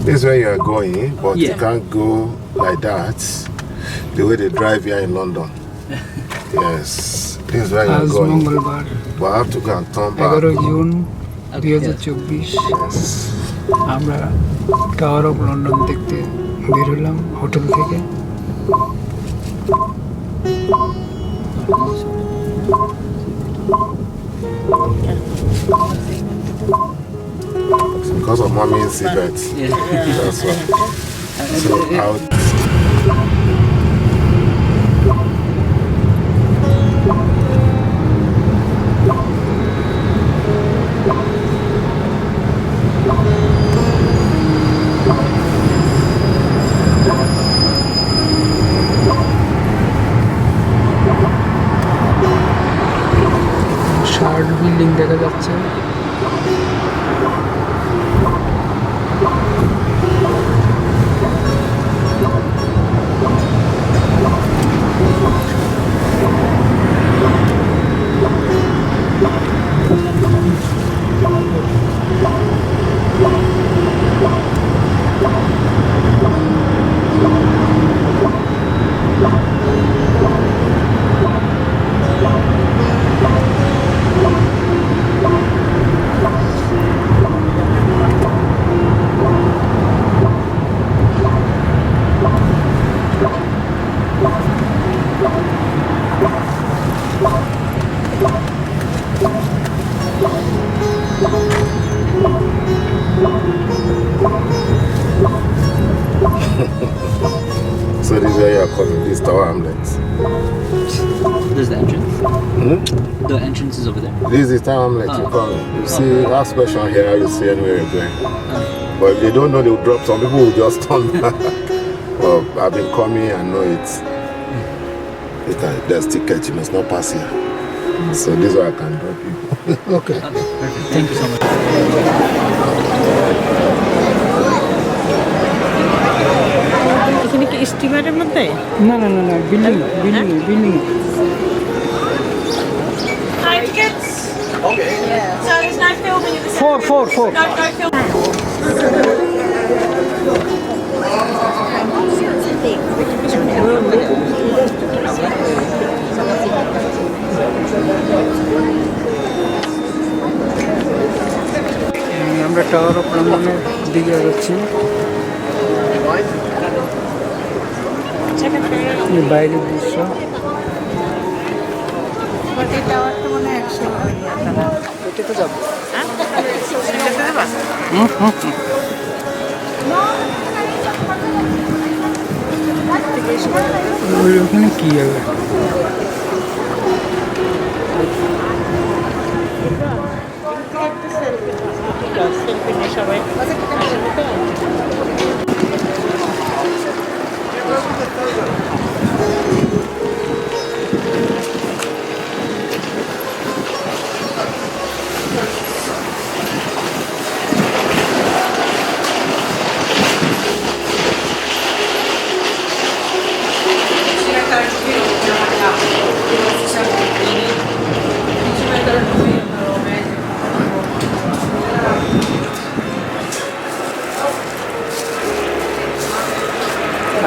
This is where you are going, but you can't go like that. The way they drive here in London. Yes, this is where you are going. But I have to go and turn back. 11 June 2024 আমরা tower of London দেখতে বের হলাম hotel থেকে। Because of mommy's event. That's why. So out. Shirt building দেখা যাচ্ছে। So this is where you are coming, this Tower Hamlets. There's the entrance. The entrance is over there. This is Tower Hamlets, you come. You see, ask question here, you see anywhere you're going. But if they don't know, they will drop. Some people will just turn back. But I've been coming, I know it's. There's ticket, you must not pass here. So this is why I can drop you. Okay. Perfect. Thank you so much. এখানে কি স্টিমারের মধ্যে? না না না না building Hi, tickets. Okay. So there's no filming in the centre. Four. No film. আমরা tower of লন্ডনের দিকে যাচ্ছি। বাইরের দৃশ্য। টাওয়ারটা মনে হয় 100 এটাতে যাবো। ওখানে কি হবে? সবাই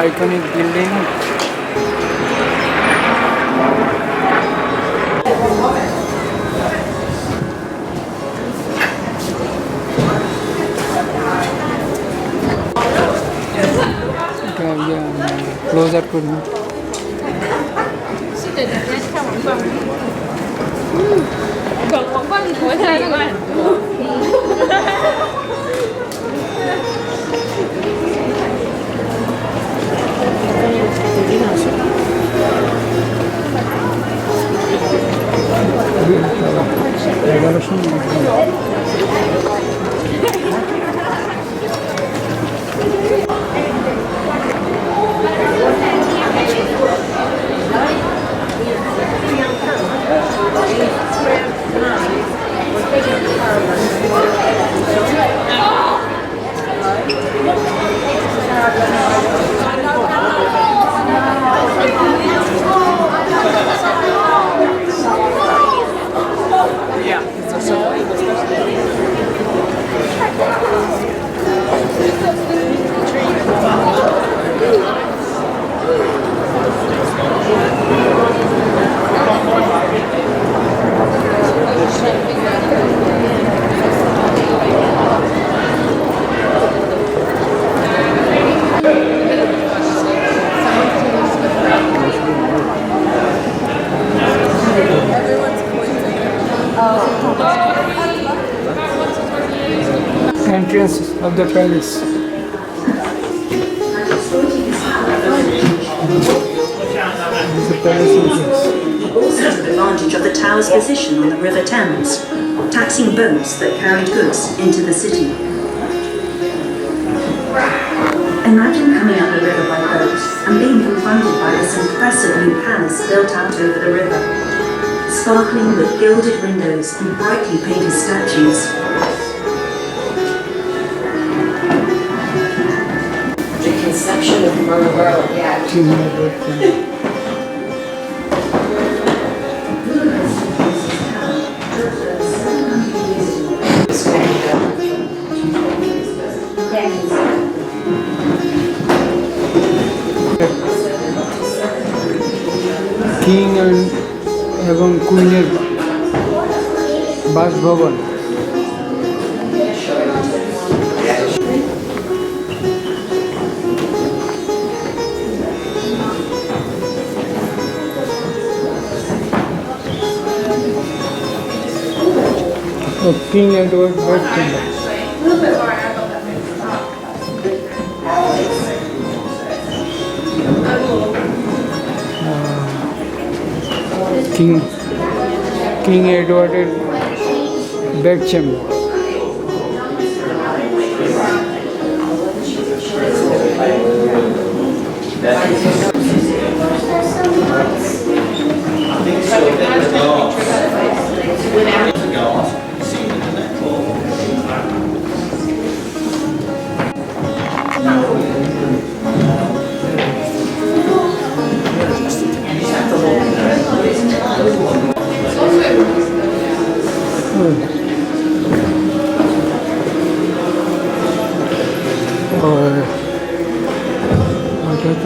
iconic building. Closer করুন। entrance of the palace. This is the palace entrance. Also took advantage of the tower's position on the River Thames, taxing boats that carried goods into the city. Imagine coming up the river by boat and being confronted by this impressive new palace built out over the river, sparkling with gilded windows and brightly painted statues. The conception of Marlborough, yeah. King Edward. King এবং কুইনের বাসভবন। King Edward Bedchamber. King Edward Bedchamber.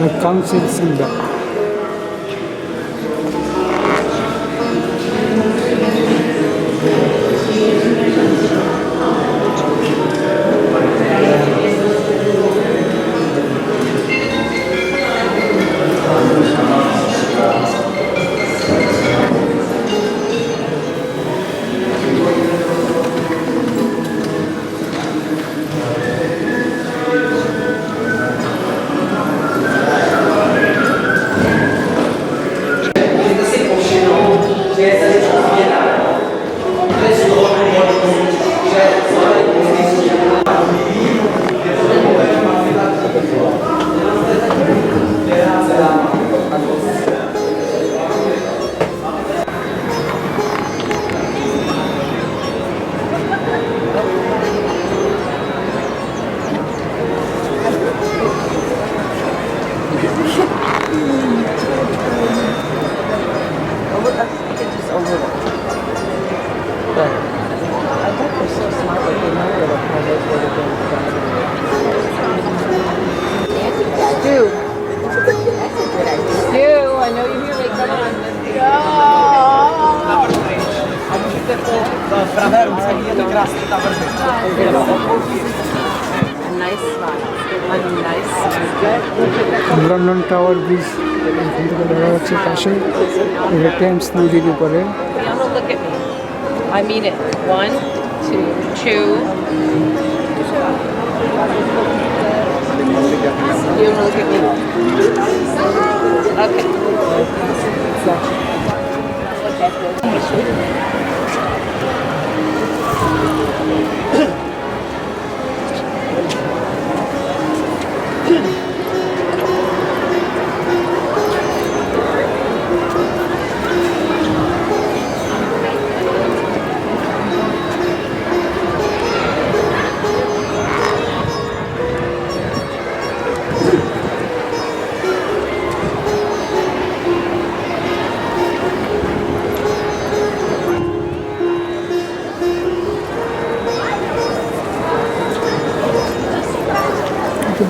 The council chamber. London tower bridge এখান থেকে দেখা যাচ্ছে পাশে Thames নদীর উপরে। I mean it. 1, 2, 2. You want to look at me? Okay.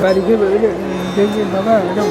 বাড়ি গিয়ে দেখি বাবা এরকম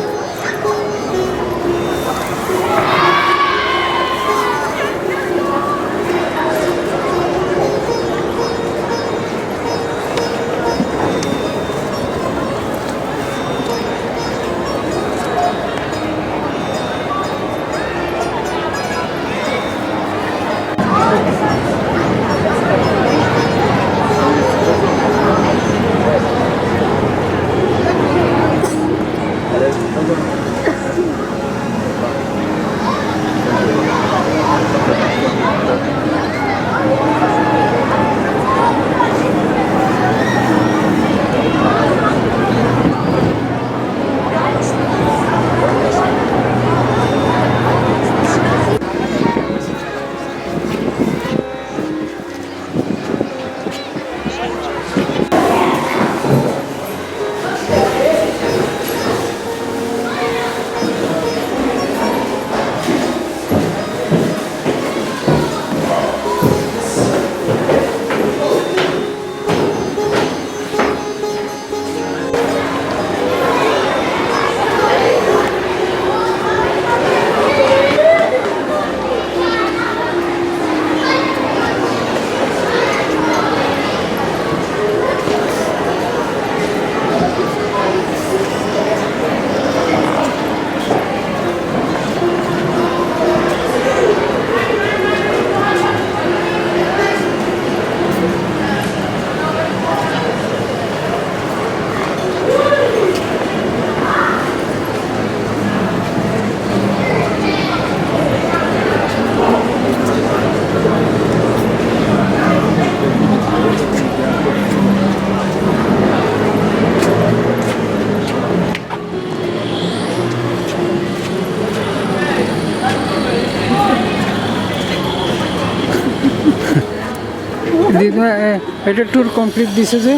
এটা ট্যুর কমপ্লিট দিছে যে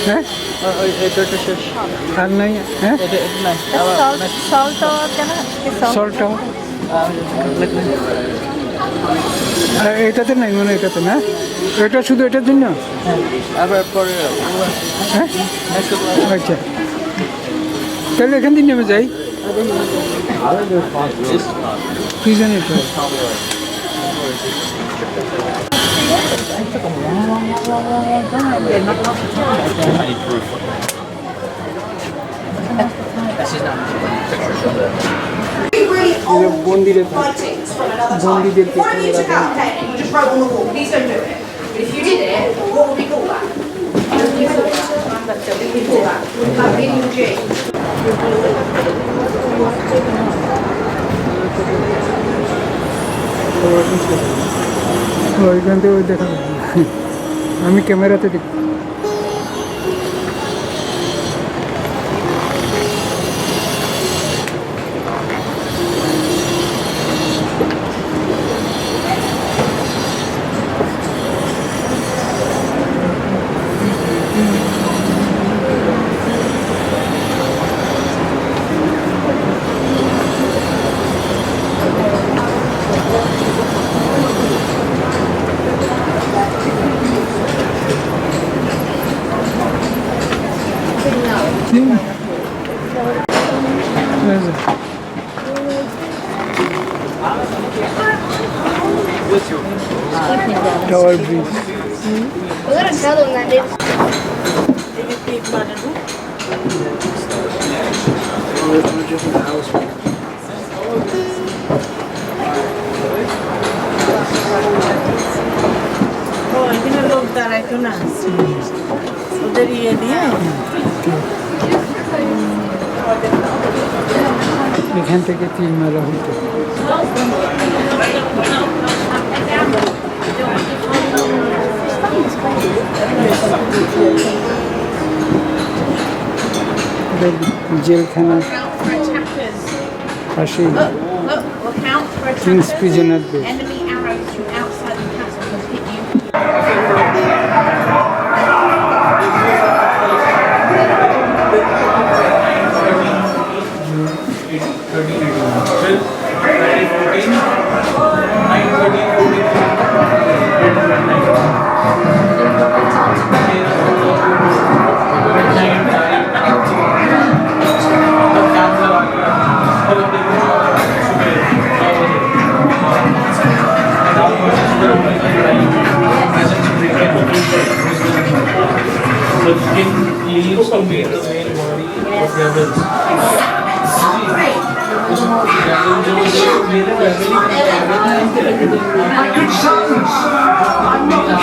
হ্যাঁ আর নাই হ্যাঁ সল্ট টাওয়ার কেন সল্ট টাওয়ার এটাতে নাই মানে এটাতে না এটা শুধু এটার জন্য হ্যাঁ আচ্ছা তাহলে এখান থেকে নেমে যাই কি জানি তো মন্দিরে বন্দীদের Why don't you took out a pen and you just wrote on the wall? Please don't do it. But if you did it, what would we call that? What would we call that? Like reading the G. ওইখান থেকে ওই দেখা আমি ক্যামেরাতে দেখি tower bridge We're gonna tell them that it's এখানে লোক দাঁড়াইতো না ওদের ইয়ে দিয়ে এখান থেকে 3 মেলা হতো জেলখানার পাশে king's prisoner base Enemy arrows from outside the castle will hit you. The king leaves to meet the main body of rebels. My good sons, I'm not a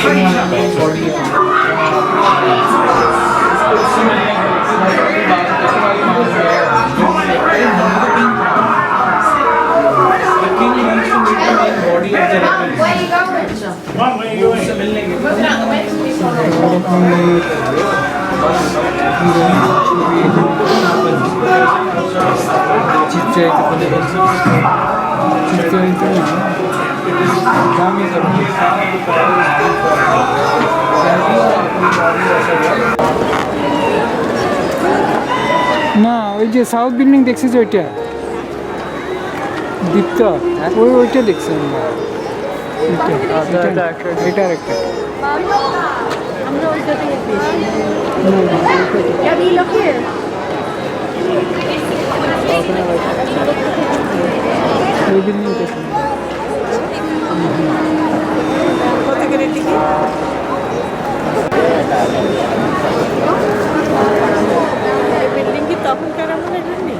The king leaves to meet the main body of the rebels. Where are you going? Mom, where are you going? Moving out the way to this one. চিত্রায়িত দামি না ওই যে south building দেখছিস ওইটা দীপ্তা ওইটা দেখছি আমরা এটা একটা Abby, look here. ওই বিল্ডিং দেখছি কত করে টিকিট বিল্ডিং কি তখনকার আমলের বিল্ডিং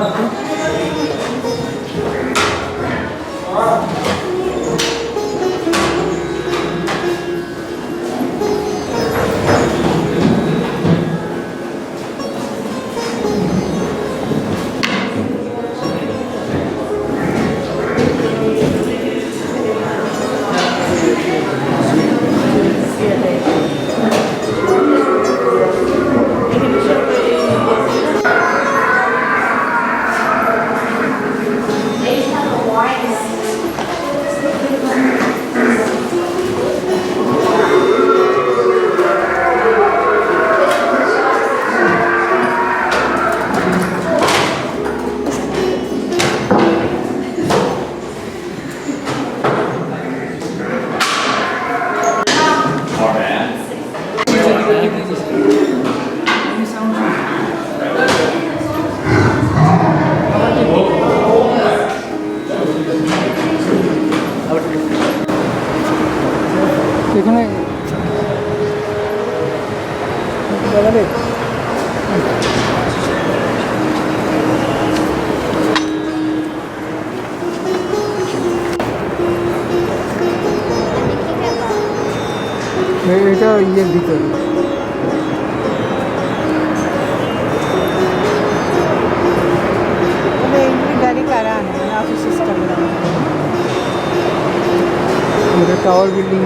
একটু এখানে এটা ইয়ের ভিতরে गाड़ी करा ऑफिस सिस्टम এটা টাওয়ার বিল্ডিং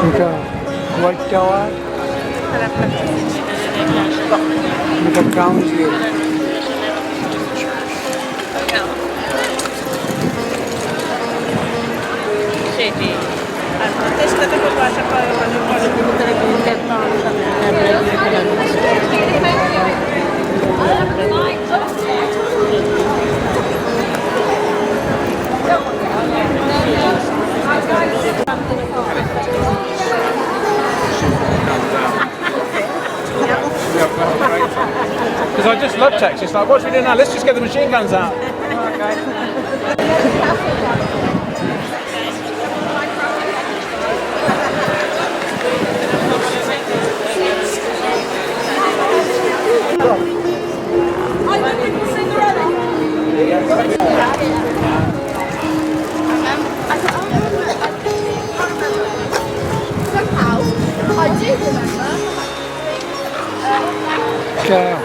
এটা হোয়াইট টাওয়ার এটা গ্রাউন্ড ফ্লোর সেটি আর চেষ্টা তো করবো আশা করি মানে পরে Because I just love Texas. It's like, what should we do now? Let's just get the machine guns out.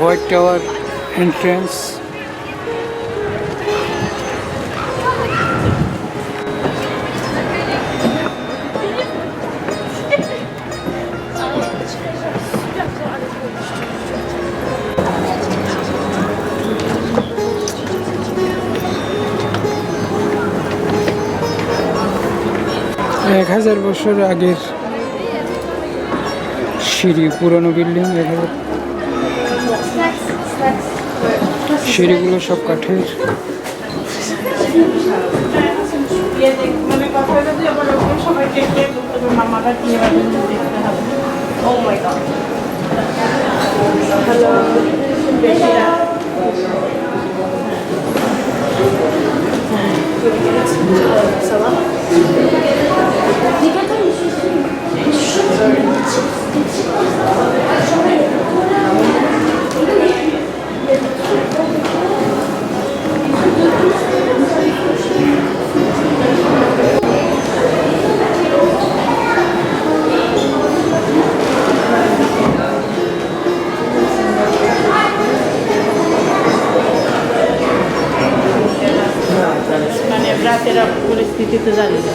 White tower entrance এক 1000 বছর আগের সিঁড়ি পুরনো বিল্ডিং সিঁড়িগুলো সব কাঠের মানে কথা যদি আবার সবাইকে মামারা কি দেখতে হবে ও মাই গড হ্যালো রাতের পরিস্থিতিতে জানি না।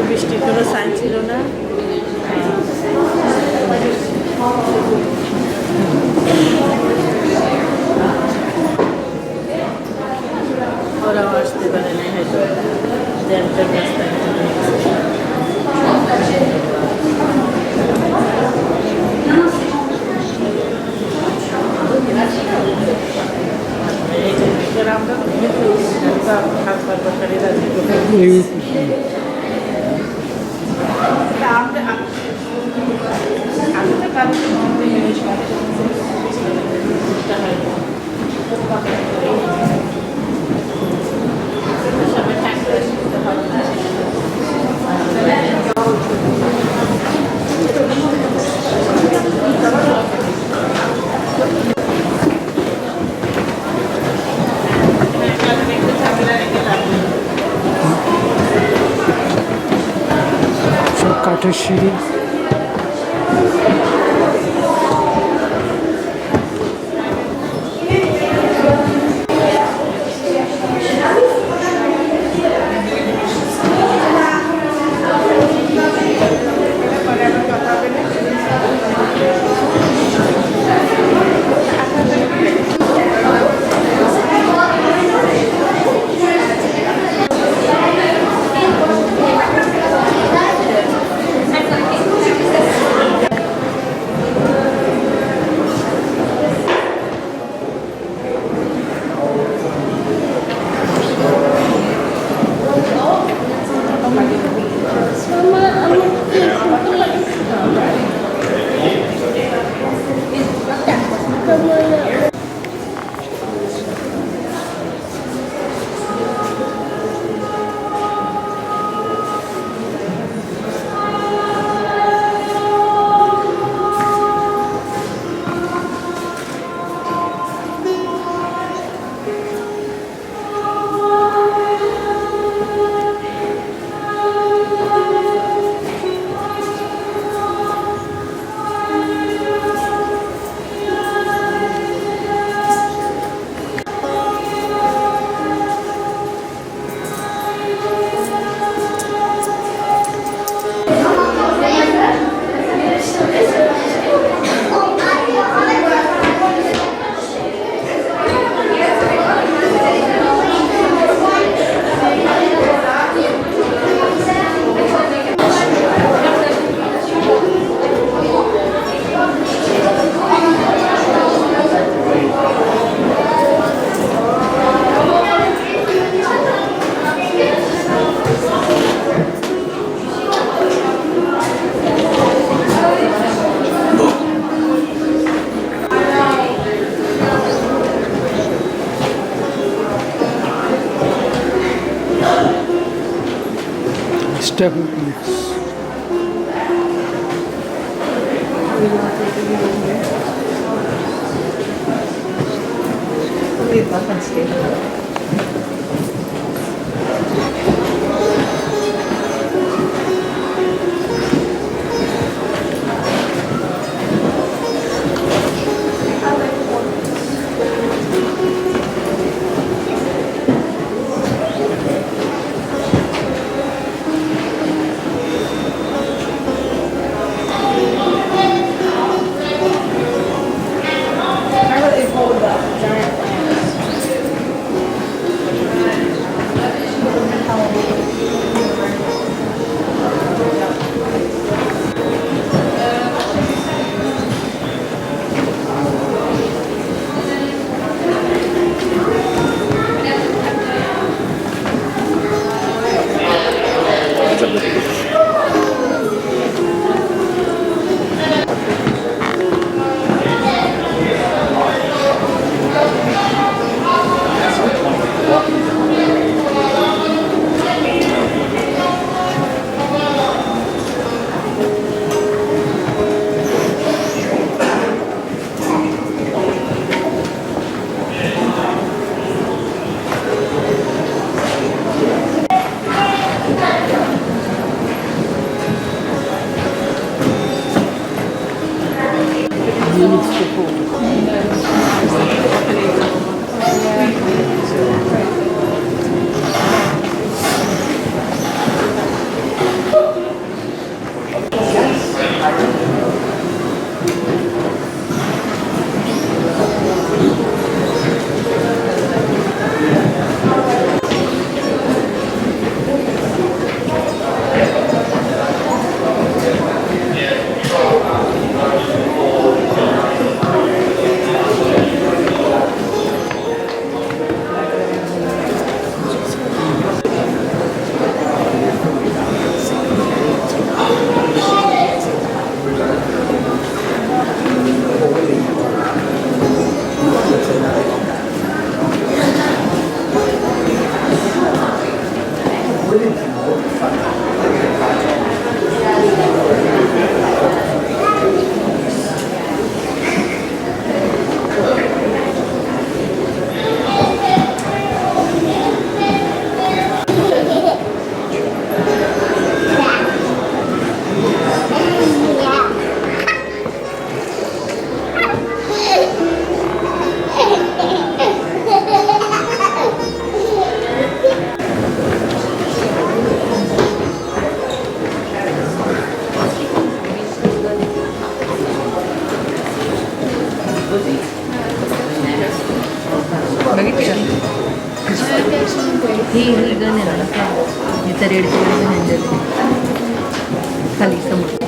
বৃষ্টির কোনো সাইন ছিল না। ওরাও আসতে পারে না, হয়তো জ্যামটার রাস্তায় আমরা খাবার দরকারিরা আমি তো কারণ কাঠের সিঁড়ি। traffic police. ही गण आहे ना जिथं रेड कलरचं हँडल खाली समोर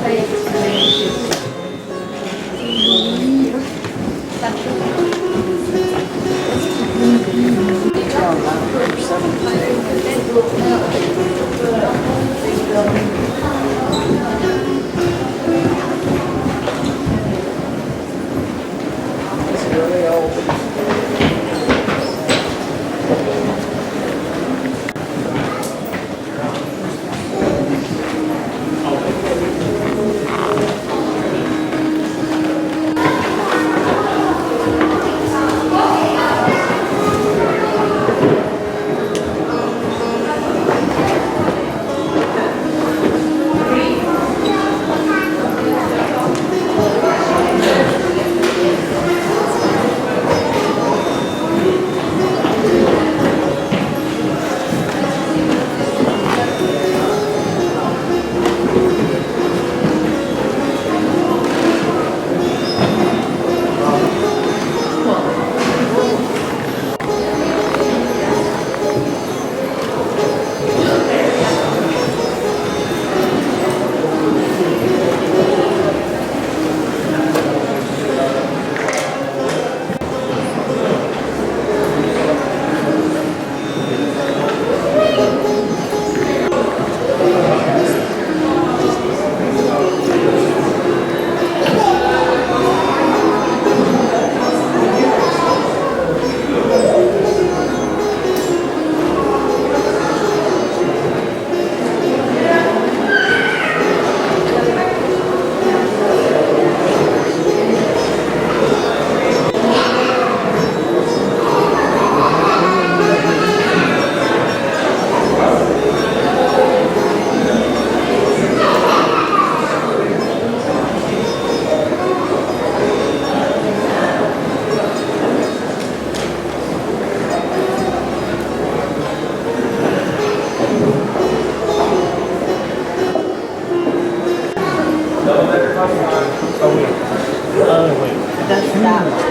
That's that one.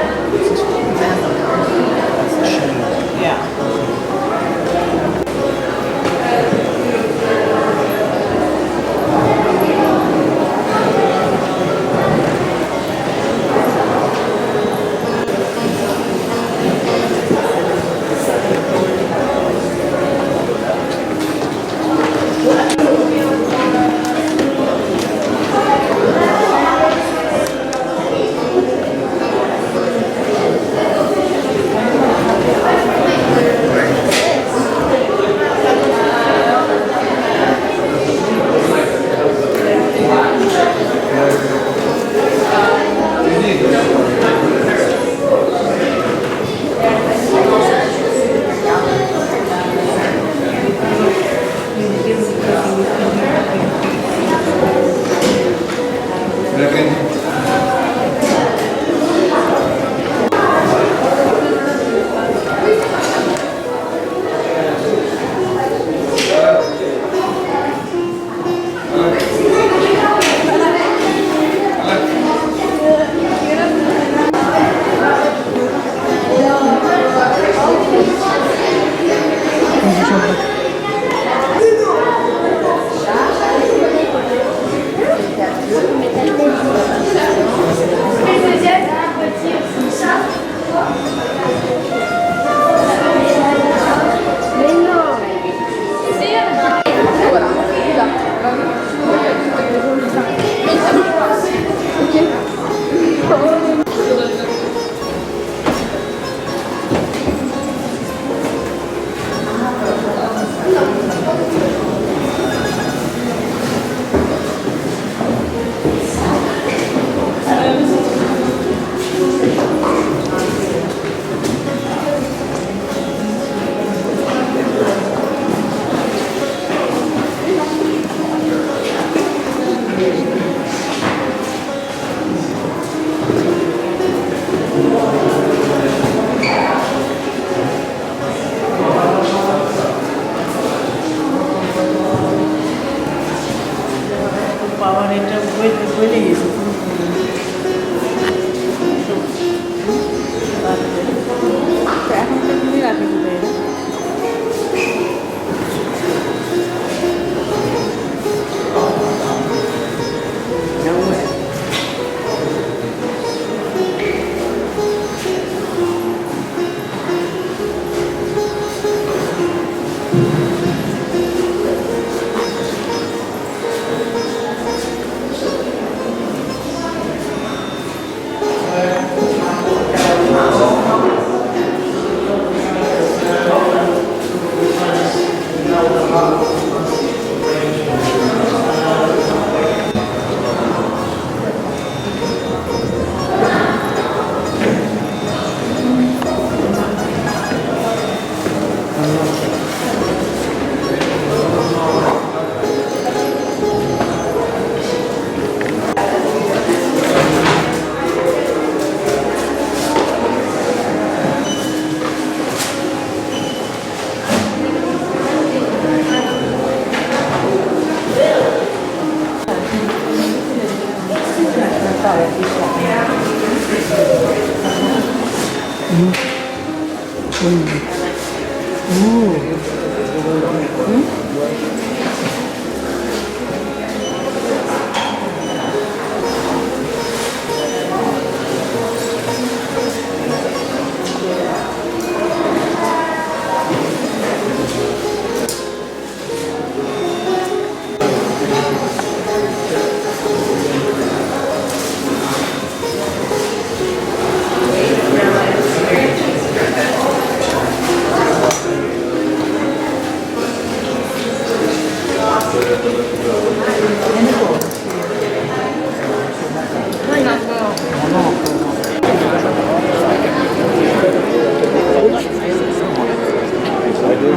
Yeah.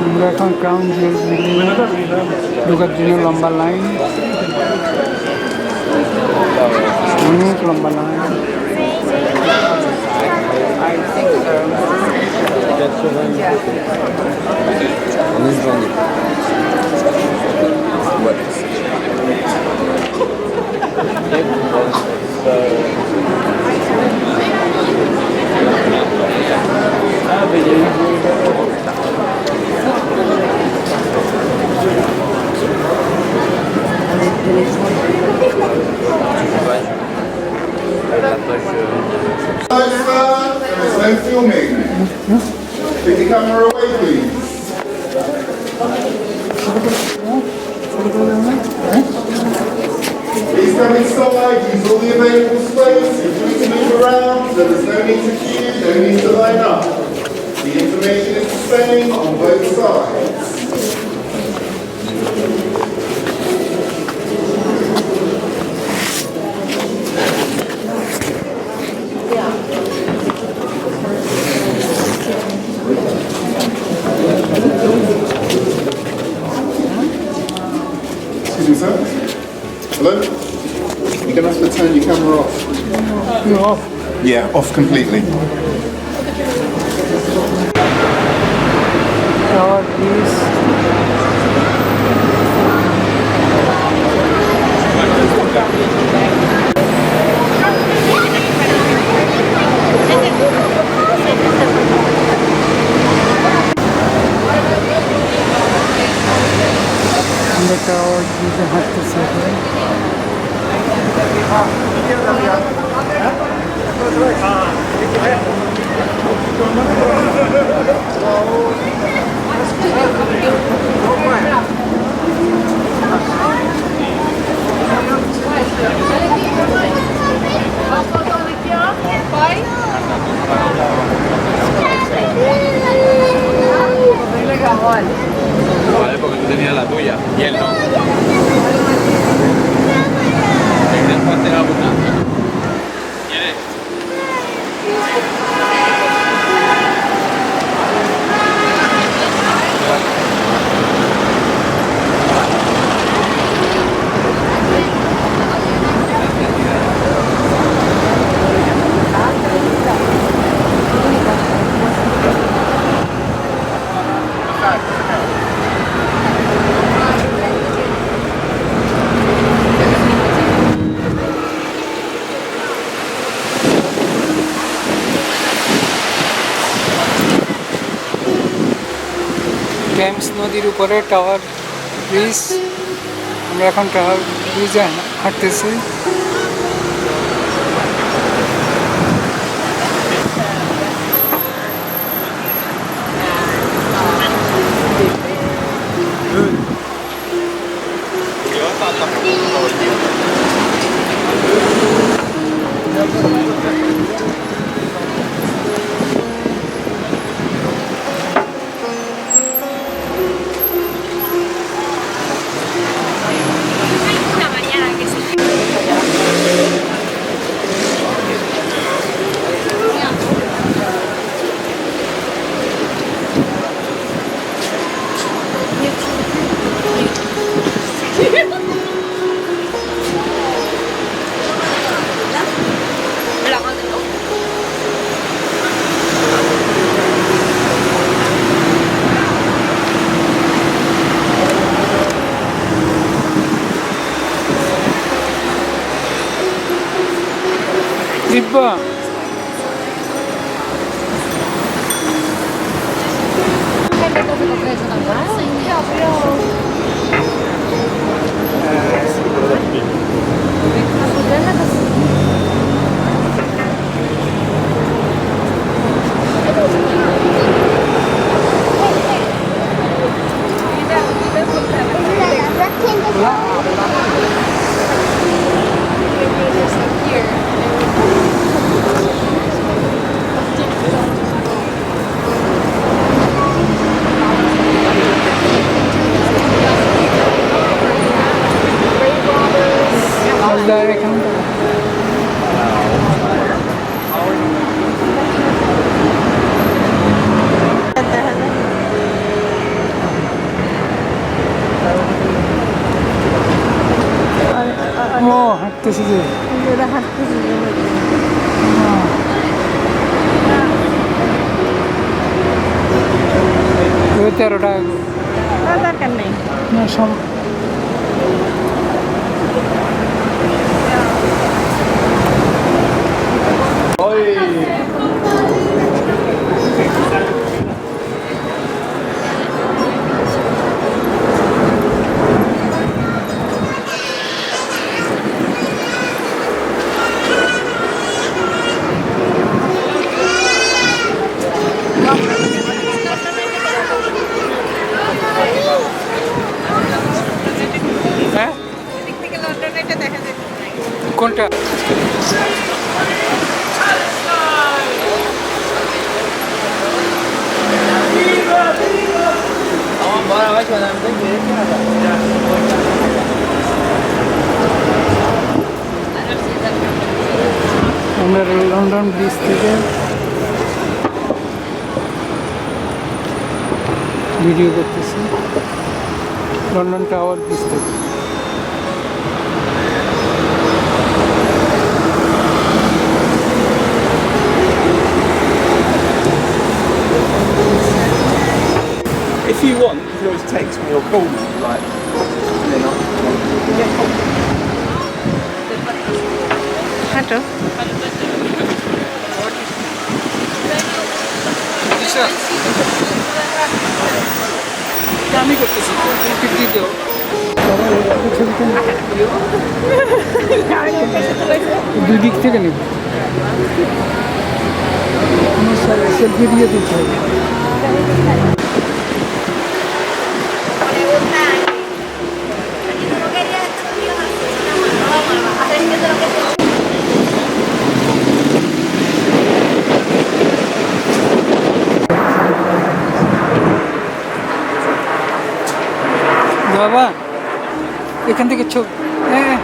আমরা এখন ক্রাউন জুয়েল ঢোকার জন্য লম্বা লাইন, অনেক লম্বা line. What? No filming. Take the camera away, please. Please come inside, use all the available space. If you need to move around, so there's no need to queue, no need to line up. The information is the same on both sides. Excuse me, sir. Hello? You're going to have to turn your camera off. You're off. Yeah, off completely. Tower Bridge. আমরা tower ব্রিজে হাঁটতেছি এখন। Vale, porque tú tenías la tuya y él no. Después te hago una. ¿Quieres? Thames নদীর উপরে tower bridge. আমরা এখন tower ব্রিজে হাঁটতেছি। দিব্যা ও হাঁটতেছি যে তেরো টাকা দরকার নেই না সব। কোনটা? আমরা লন্ডন ব্রিজ থেকে ভিডিও করতেছি, লন্ডন টাওয়ার ব্রিজ থেকে। If you want, you can always text me or call me, like, and then হাঁটো। আমি করতেছি দুই দিক থেকে নেব, সেলফি দিয়ে দিতে হবে। বাবা এখান থেকে ছবি, হ্যাঁ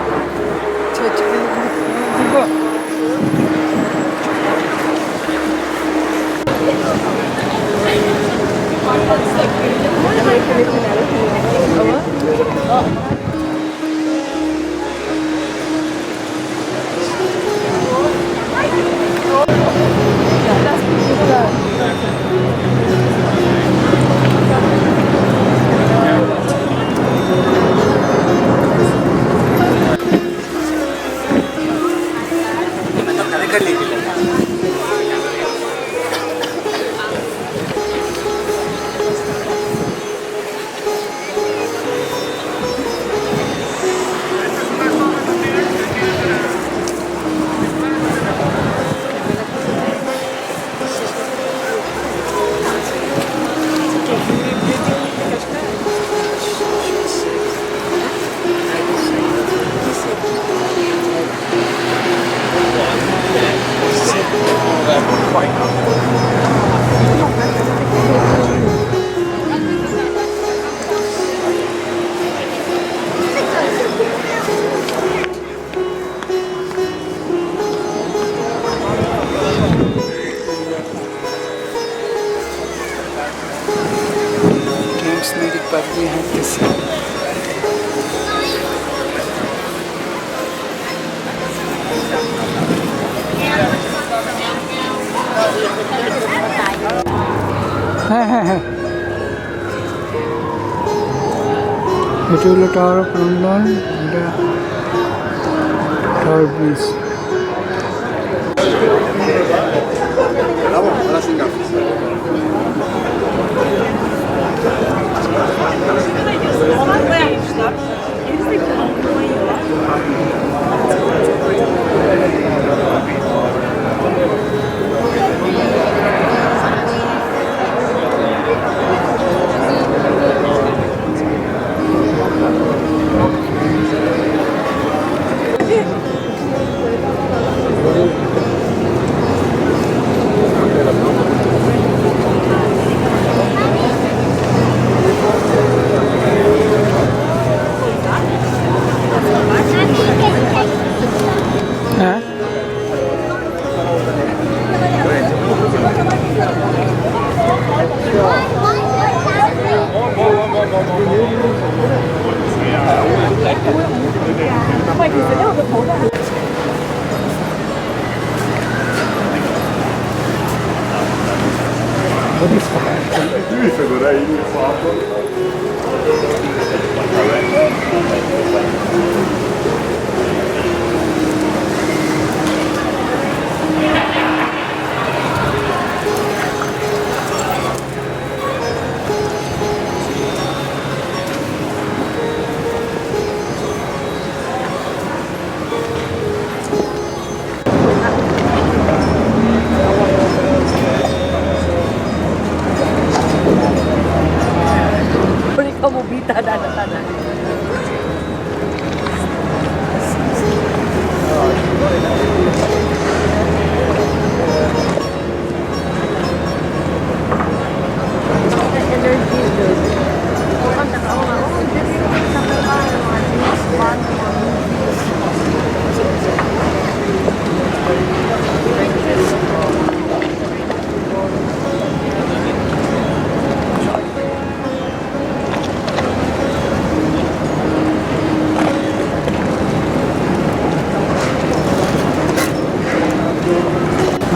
পার দিয়ে হাঁটতেছি। হ্যাঁ হ্যাঁ হ্যাঁ, এটা হলো টাওয়ার অফ লন্ডন, এটা টাওয়ার ব্রিজ।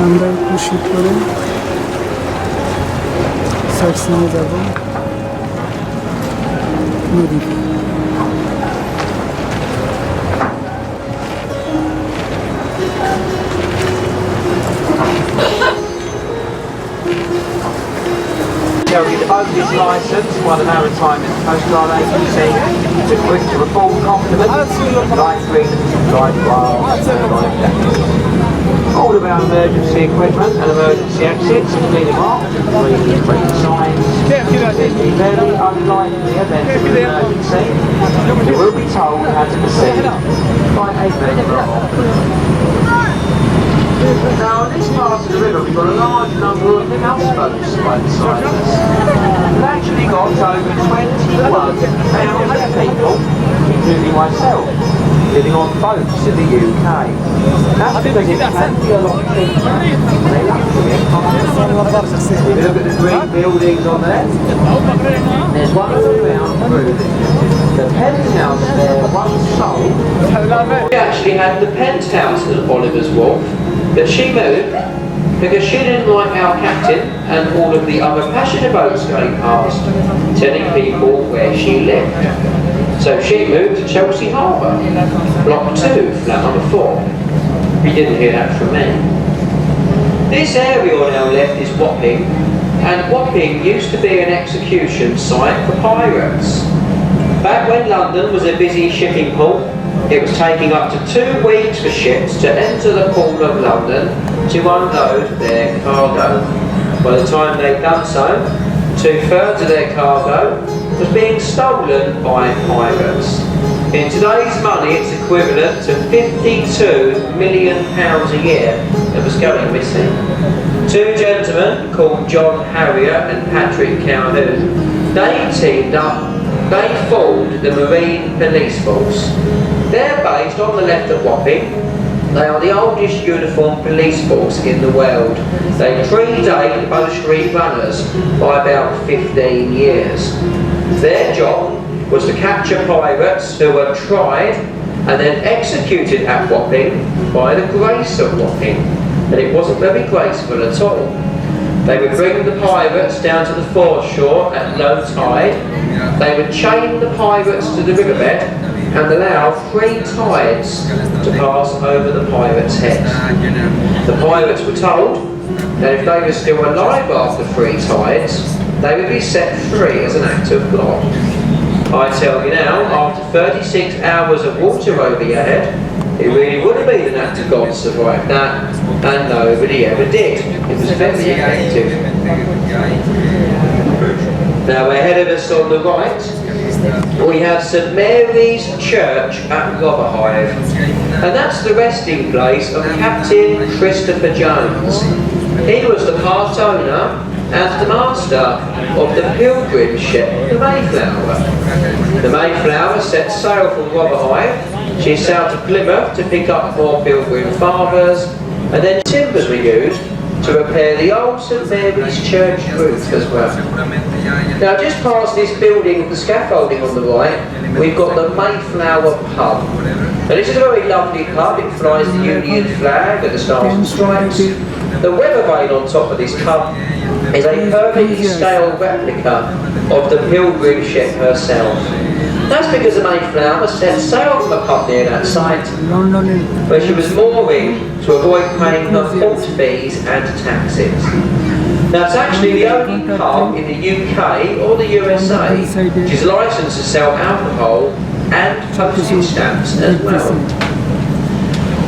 আমরা একটু শীত করে সাইড সিনে যাব নদীতে। The boat is licensed by the Maritime and Coast Guard Agency. It's equipped to a full complement of light freedom, light bar, light jacket. All of our emergency equipment and emergency exits are clearly marked with green signs. In the very unlikely event of an emergency, you will be told how to proceed by a member of the crew. Now, on this part of the river, we've got a large number of houseboats by the side of us. We've actually got over 21,000 people, including myself, living on boats in the UK. That's because it can be a lot cheaper. If you look at the green buildings on there, there's one of them round through. The penthouse there once sold. We actually had the penthouse at Oliver's Wharf, but she moved because she didn't like our captain and all of the other passenger boats going past telling people where she lived. So she moved to Chelsea Harbour, block 2, flat number 4. You didn't hear that from me. This area on our left is Wapping, and Wapping used to be an execution site for pirates. Back when London was a busy shipping port, it was taking up to 2 weeks for ships to enter the port of London to unload their cargo. By the time they'd done so, 2/3 of their cargo was being stolen by pirates. In today's money, it's equivalent to £52 million a year that was going missing. 2 gentlemen called John Harrier and Patrick Calhoun, they teamed up. They formed the Marine Police Force. They're based on the left at Wapping. They are the oldest uniformed police force in the world. They predate the Bow Street Runners by about 15 years. Their job was to capture pirates who were tried and then executed at Wapping by the Grace of Wapping. And it wasn't very graceful at all. They would bring the pirates down to the foreshore at low tide. They would chain the pirates to the riverbed and allow 3 tides to pass over the pirates' heads. The pirates were told that if they were still alive after 3 tides, they would be set free as an act of God. I tell you now, after 36 hours of water over your head, it really would have been an act of God to survive that, and nobody ever did. It was very effective. Now ahead of us on the right, we have St Mary's Church at Rotherhithe, and that's the resting place of Captain Christopher Jones. He was the part owner and the master of the pilgrim ship, the Mayflower. The Mayflower set sail from Rotherhithe. She sailed to Plymouth to pick up more pilgrim fathers, and then timbers were used to repair the old St Mary's Church roof as well. Now just past this building with the scaffolding on the right, we've got the Mayflower pub. Now this is a very lovely pub. It flies the Union flag and the Stars and Stripes. The weather vane on top of this pub is a perfectly scale replica of the pilgrim ship herself. That's because the Mayflower set sail from a pub near that site, where she was mooring to avoid paying her port fees and taxes. Now it's actually the only pub in the UK or the USA which is licensed to sell alcohol and postage stamps as well.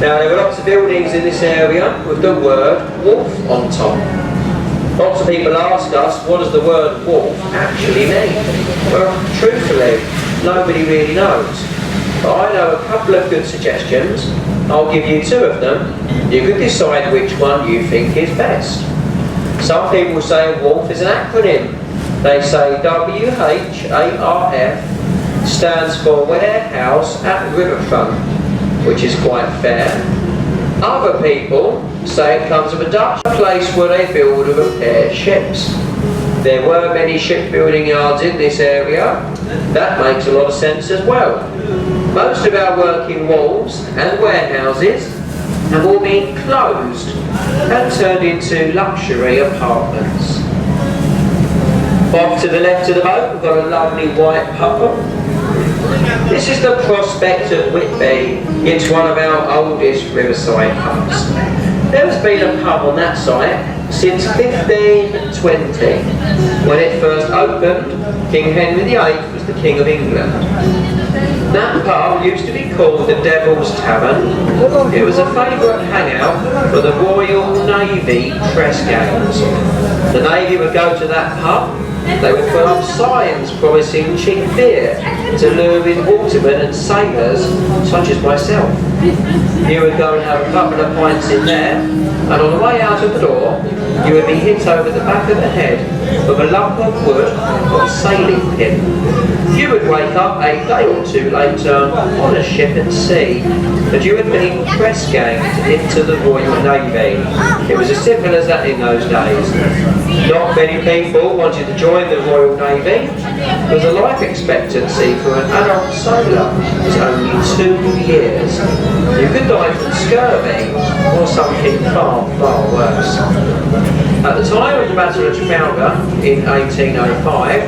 Now there are lots of buildings in this area with the word wharf on top. Lots of people ask us, what does the word wharf actually mean? Well, truthfully, nobody really knows. But I know a couple of good suggestions. I'll give you 2 of them. You can decide which one you think is best. Some people say WHARF is an acronym. They say WHARF stands for Warehouse at Riverfront, which is quite fair. Other people say it comes from a Dutch place where they build and repair ships. There were many shipbuilding yards in this area. That makes a lot of sense as well. Most of our working wharves and warehouses have all been closed and turned into luxury apartments. Off to the left of the boat, we've got a lovely white pub. This is the Prospect of Whitby. It's one of our oldest riverside pubs. There has been a pub on that site since 1520. When it first opened, King Henry VIII was the King of England. That pub used to be called the Devil's Tavern. It was a favourite hangout for the Royal Navy press gangs. The Navy would go to that pub. They would put up signs promising cheap beer to lure in watermen and sailors such as myself. You would go and have a couple of pints in there, and on the way out of the door, you would be hit over the back of the head with a lump of wood or a sailing pin. You would wake up a day or two later on a ship at sea, and you had been press ganged into the Royal Navy. It was as simple as that in those days. Not many people wanted to join the Royal Navy, because the life expectancy for an adult sailor is only 2 years. You could die from scurvy or something far, far worse. At the time of the Battle of Trafalgar in 1805,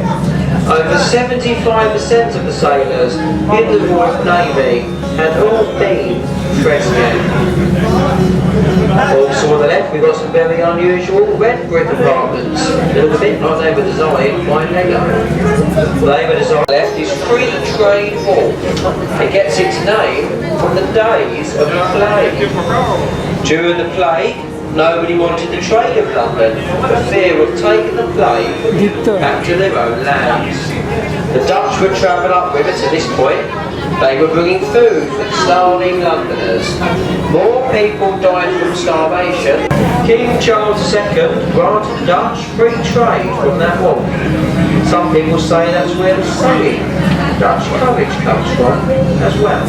over 75% of the sailors in the Royal Navy had all been press ganged. Also on the left we've got some very unusual red brick apartments. A little bit like they were designed by Lego. They were designed left is Free Trade Hall. It gets its name from the days of the plague. During the plague, nobody wanted the trade of London for fear of taking the plague back to their own lands. The Dutch would travel upriver to this point. They were bringing food for the starving Londoners. More people died from starvation. King Charles II granted the Dutch free trade from that war. Some people say that's where the saying Dutch courage comes from as well.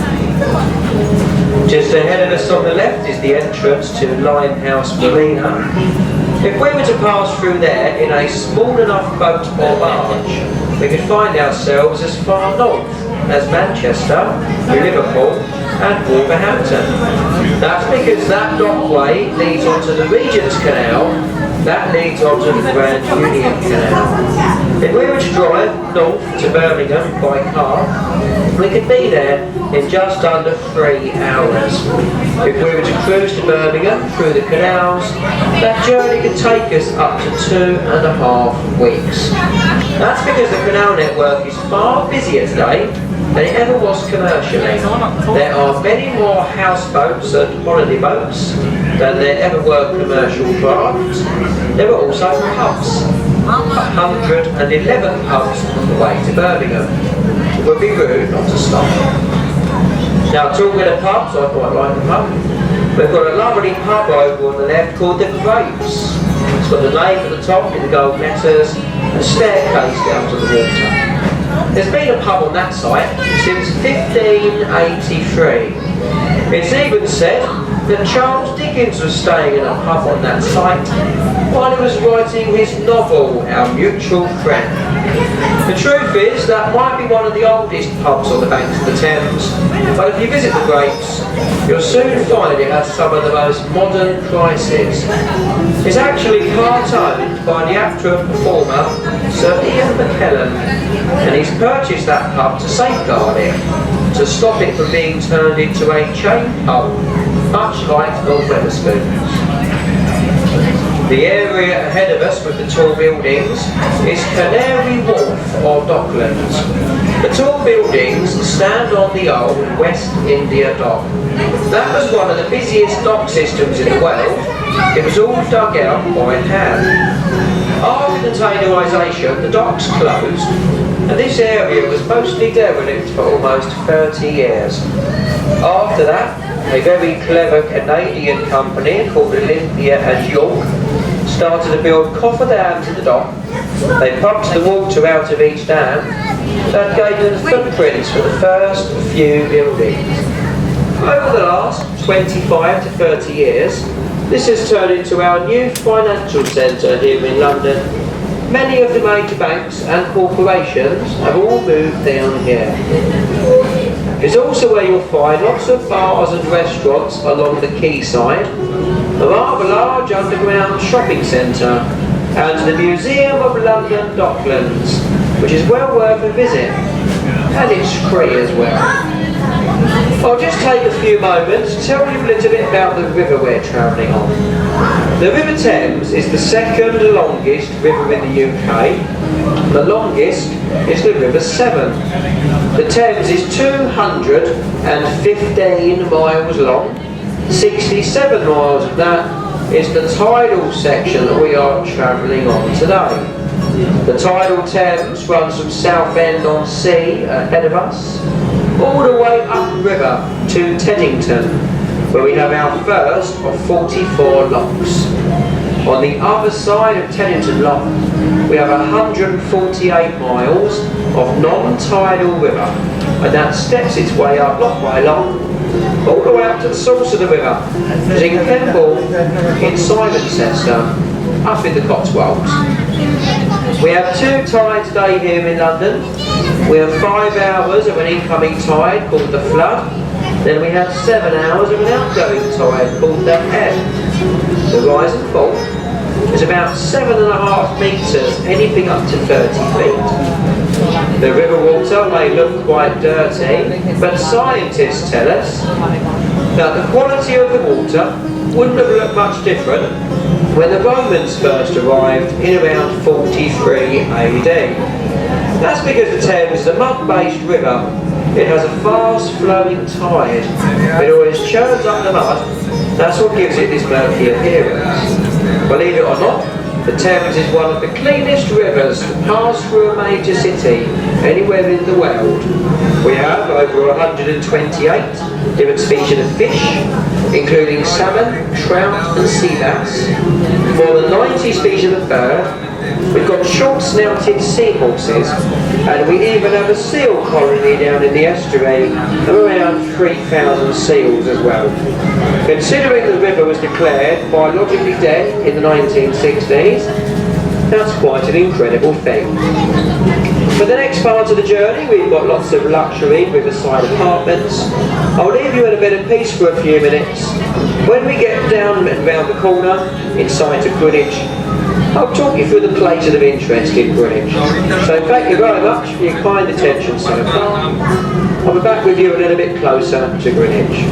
Just ahead of us on the left is the entrance to Limehouse Marina. If we were to pass through there in a small enough boat or barge, we could find ourselves as far north as Manchester, Liverpool and Wolverhampton. That's because that dockway leads onto the Regent's Canal, that leads onto the Grand Union Canal. If we were to drive north to Birmingham by car, we could be there in just under 3 hours. If we were to cruise to Birmingham through the canals, that journey could take us up to 2.5 weeks. That's because the canal network is far busier today than it ever was commercially. There are many more houseboats and holiday boats than there ever were commercial craft. There were also pubs. 111 pubs on the way to Birmingham. It would be rude not to stop. Now talking of pubs, I quite like the pub. We've got a lovely pub over on the left called the Grapes. It's got the name at the top in the gold letters and a staircase down to the water. There's been a pub on that site since 1583. It's even said that Charles Dickens was staying in a pub on that site while he was writing his novel, Our Mutual Friend. The truth is, that might be one of the oldest pubs on the banks of the Thames, but if you visit the Grapes, you'll soon find it has some of the most modern prices. It's actually part-owned by the actor and performer Sir Ian McKellen, and he's purchased that pub to safeguard it, to stop it from being turned into a chain pub, much like Old Wetherspoons. The area ahead of us with the tall buildings is Canary Wharf or Docklands. The tall buildings stand on the old West India Dock. That was one of the busiest dock systems in the world. It was all dug out by hand. After containerisation, the docks closed, and this area was mostly derelict for almost 30 years. After that, a very clever Canadian company called Olympia and York started to build coffer dams in the dock. They pumped the water out of each dam. That gave them footprints for the first few buildings. Over the last 25 to 30 years, this has turned into our new financial centre here in London. Many of the major banks and corporations have all moved down here. It's also where you'll find lots of bars and restaurants along the quayside, a rather large underground shopping centre, and the Museum of London Docklands, which is well worth a visit, and it's free as well. I'll just take a few moments to tell you a little bit about the river we're travelling on. The River Thames is the second longest river in the UK. The longest is the River Severn. The Thames is 215 miles long. 67 miles of that is the tidal section that we are travelling on today. The tidal Thames runs from Southend-on-Sea ahead of us, all the way upriver to Teddington, where we have our first of 44 locks. On the other side of Teddington Lock, we have 148 miles of non-tidal river, and that steps its way up lock by lock, all the way up to the source of the river, which is in Kemble, in Cirencester, up in the Cotswolds. We have 2 tides a day here in London. We have 5 hours of an incoming tide called the flood. Then we have 7 hours of an outgoing tide called the ebb. The rise and fall is about 7.5 metres, anything up to 30 feet. The river water may look quite dirty, but scientists tell us that the quality of the water wouldn't have looked much different when the Romans first arrived in around 43 AD. That's because the Thames is a mud-based river. It has a fast-flowing tide. It always churns up the mud. That's what gives it this murky appearance. Believe it or not, the Thames is one of the cleanest rivers to pass through a major city anywhere in the world. We have over 128 different species of fish, including salmon, trout and sea bass, more than 90 species of bird. We've got short-snouted seahorses, and we even have a seal colony down in the estuary of around 3,000 seals as well. Considering the river was declared biologically dead in the 1960s, that's quite an incredible thing. For the next part of the journey, we've got lots of luxury riverside apartments. I'll leave you in a bit of peace for a few minutes. When we get down and round the corner, in sight of Greenwich, I'll talk you through the places of interest in Greenwich. So thank you very much for your kind attention so far. I'll be back with you a little bit closer to Greenwich.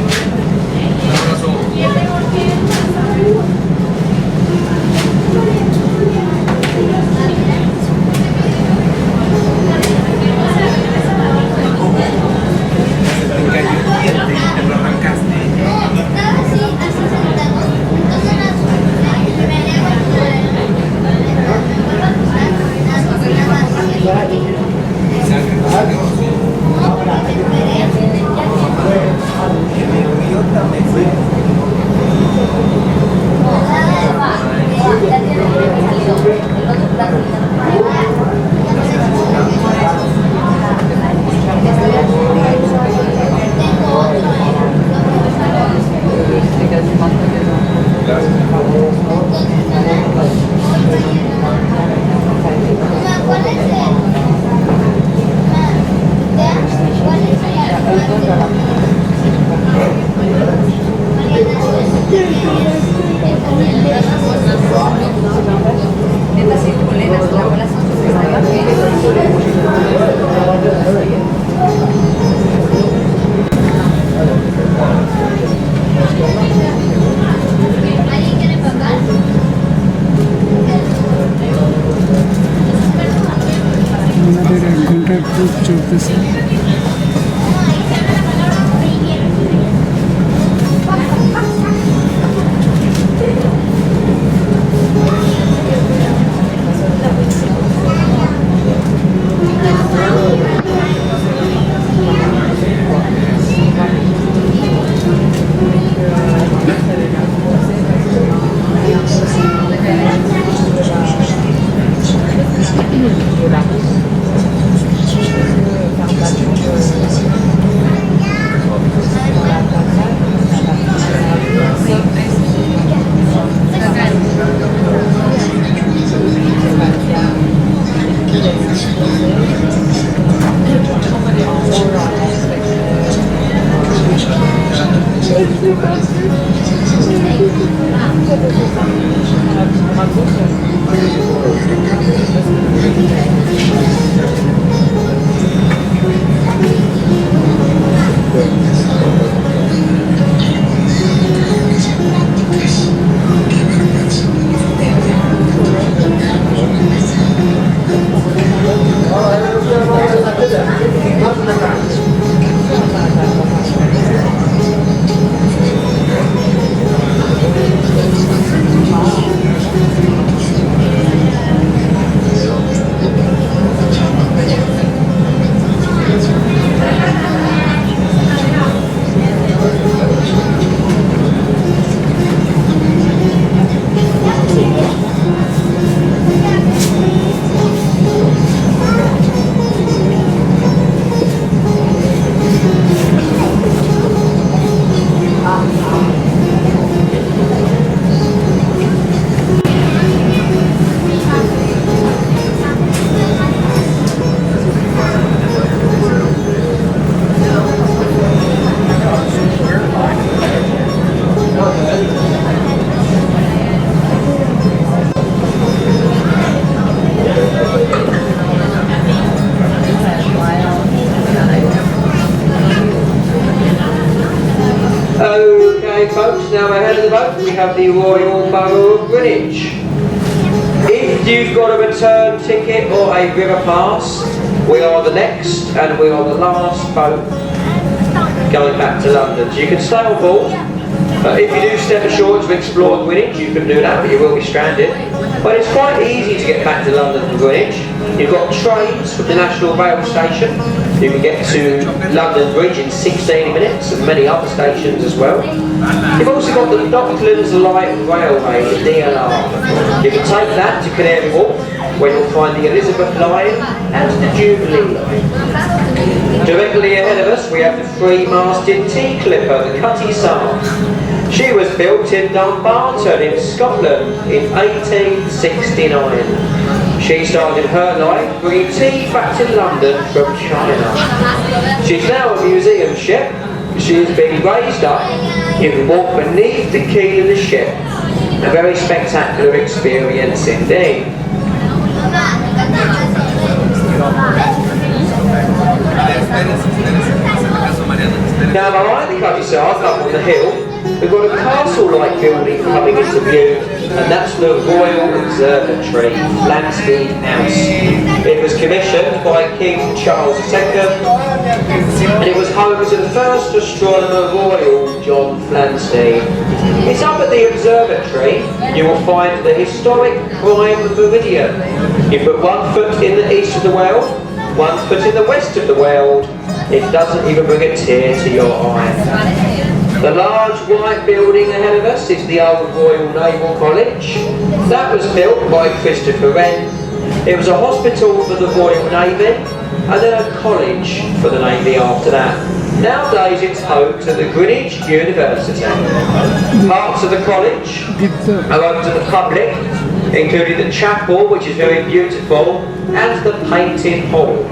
চলতেছে। Okay folks, now ahead of the boat we have the Royal Borough of Greenwich. If you've got a return ticket or a river pass, we are the next and we are the last boat going back to London. So you can stay on board. If you do step ashore to explore Greenwich, you can do that, but you will be stranded. But it's quite easy to get back to London from Greenwich. You've got trains from the National Rail Station. You can get to London Bridge in 16 minutes and many other stations as well. You've also got the Docklands Light Railway, the DLR. You can take that to Canary Wharf, where you'll find the Elizabeth Line and the Jubilee Line. Directly ahead of us we have the three-masted T-Clipper, the Cutty Sark. She was built in Dumbarton in Scotland in 1869. She started her life bringing tea back to London from China. She's now a museum ship. She is being raised up. You can walk beneath the keel of the ship. A very spectacular experience indeed. Now behind the Cutty Sark, up on the hill, we've got a castle-like building coming into view, and that's the Royal Observatory, Flamsteed House. It was commissioned by King Charles II, and it was home to the first astronomer royal, John Flamsteed. It's up at the observatory you will find the historic Prime Meridian. You put 1 foot in the east of the world, 1 foot in the west of the world, it doesn't even bring a tear to your eye. The large white building ahead of us is the old Royal Naval College. That was built by Christopher Wren. It was a hospital for the Royal Navy and then a college for the Navy after that. Nowadays it's home to the Greenwich University. Parts of the college are open to the public, including the chapel, which is very beautiful, and the painted hall.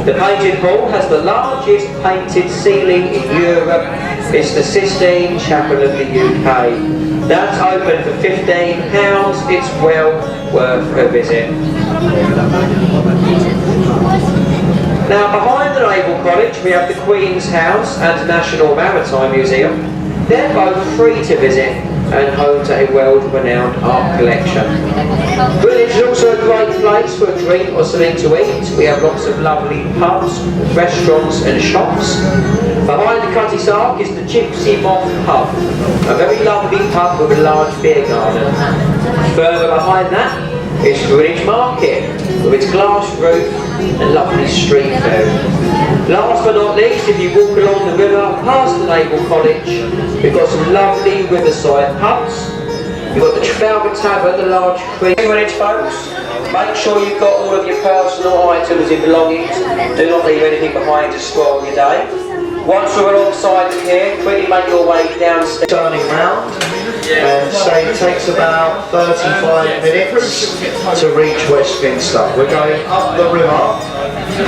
The painted hall has the largest painted ceiling in Europe. It's the Sistine Chapel of the UK. That's open for £15. It's well worth a visit. Now behind the Naval College we have the Queen's House and National Maritime Museum. They're both free to visit and home to a world-renowned art collection. Greenwich is also a great place for a drink or something to eat. We have lots of lovely pubs, restaurants and shops. Behind the Cutty Sark is the Gypsy Moth Pub, a very lovely pub with a large beer garden. Further behind that is Greenwich Market, with its glass roof and lovely street food. Last but not least, if you walk along the river past the Naval College, we've got some lovely riverside pubs. You've got the Trafalgar Tavern, the large creek. Greenwich folks, make sure you've got all of your personal items and belongings. Do not leave anything behind to spoil your day. Once you're alongside of here, quickly make your way downstairs, turning round, and say it takes about 35 minutes to reach Westminster. We're going up the river. 3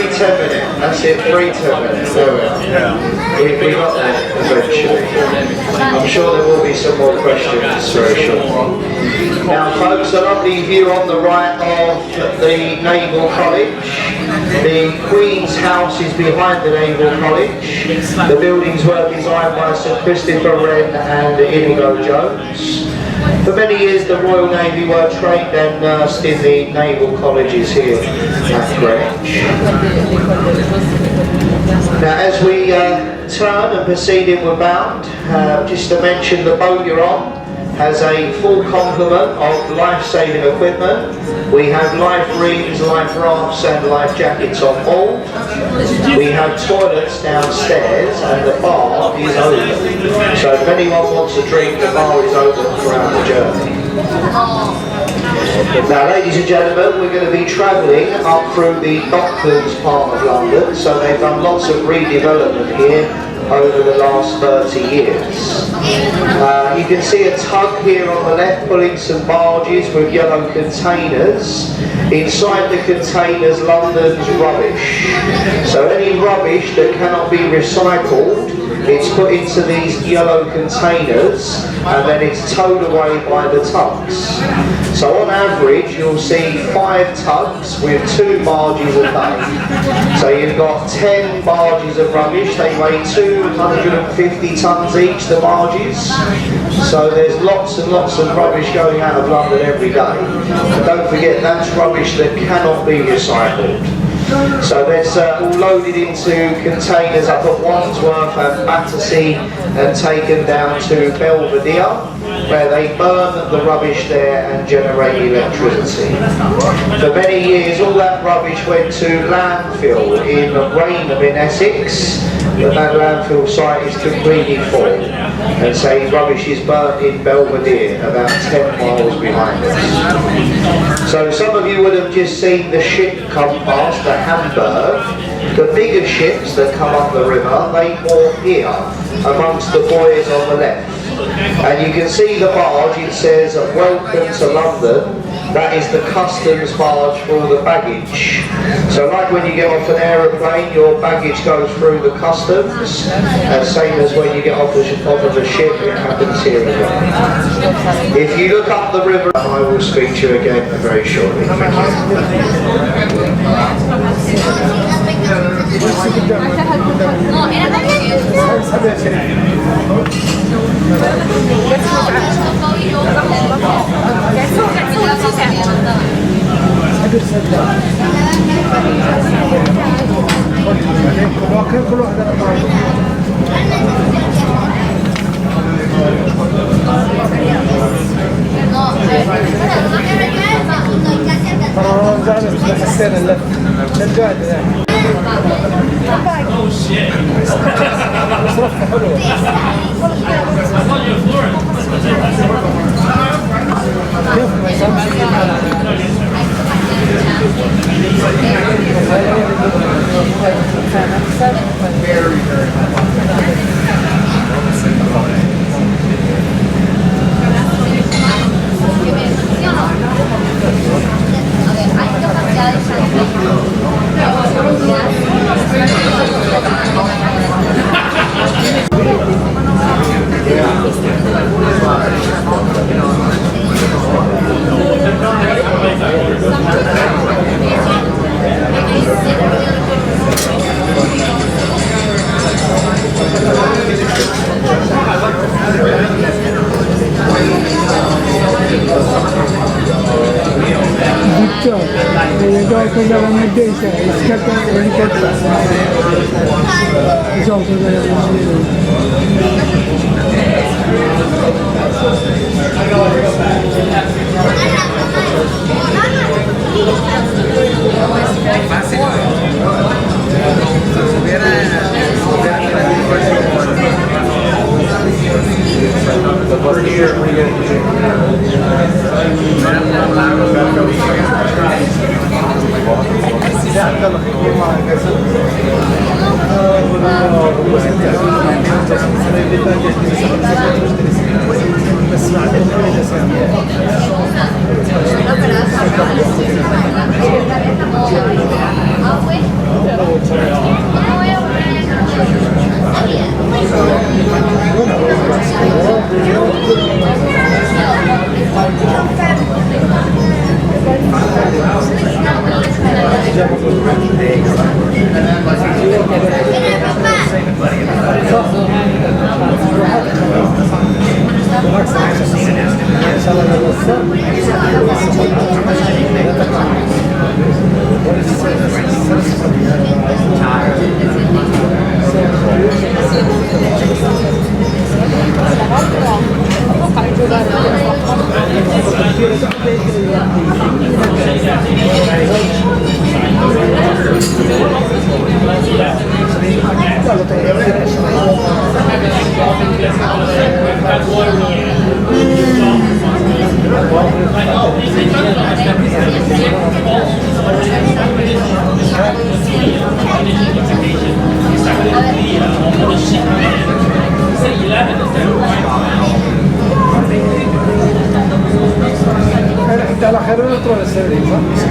10 minutes, that's it, 3 10 minutes, there we are. We got there eventually. I'm sure there will be some more questions very shortly. Now folks, a lovely view on the right of the Naval College. The Queen's House is behind the Naval College. The buildings were designed by Sir Christopher Wren and Inigo Jones. For many years the Royal Navy were trained and nursed in the Naval Colleges here at Greenwich. Now as we turn and proceed inward bound, just to mention the boat you're on has a full complement of life-saving equipment. We have life rings, life rafts and life jackets on board. We have toilets downstairs and the bar is open. So if anyone wants a drink, the bar is open throughout the journey. Now ladies and gentlemen, we're going to be travelling up through the Docklands part of London, so they've done lots of redevelopment here over the last 30 years. You can see a tug here on the left pulling some barges with yellow containers. Inside the containers, London's rubbish. So any rubbish that cannot be recycled, it's put into these yellow containers and then it's towed away by the tugs. So on average you'll see 5 tugs with 2 barges a day. So you've got 10 barges of rubbish, they weigh 250 tonnes each, the barges. So there's lots and lots of rubbish going out of London every day. And don't forget, that's rubbish that cannot be recycled. So that's all loaded into containers up at Wandsworth and Battersea and taken down to Belvedere, where they burn the rubbish there and generate electricity. For many years all that rubbish went to landfill in Rainham in Essex, but that landfill site is completely full, and so rubbish is burnt in Belvedere, about 10 miles behind us. So some of you would have just seen the ship come past at Hamburg. The bigger ships that come up the river, they moor here amongst the buoys on the left. And you can see the barge, it says "Welcome to London." That is the customs barge for all the baggage. So like when you get off an aeroplane, your baggage goes through the customs, same as when you get off of a ship, it happens here as well. If you look up the river, I will speak to you again very shortly. Thank you. انت على خير ولا تروح للسعودية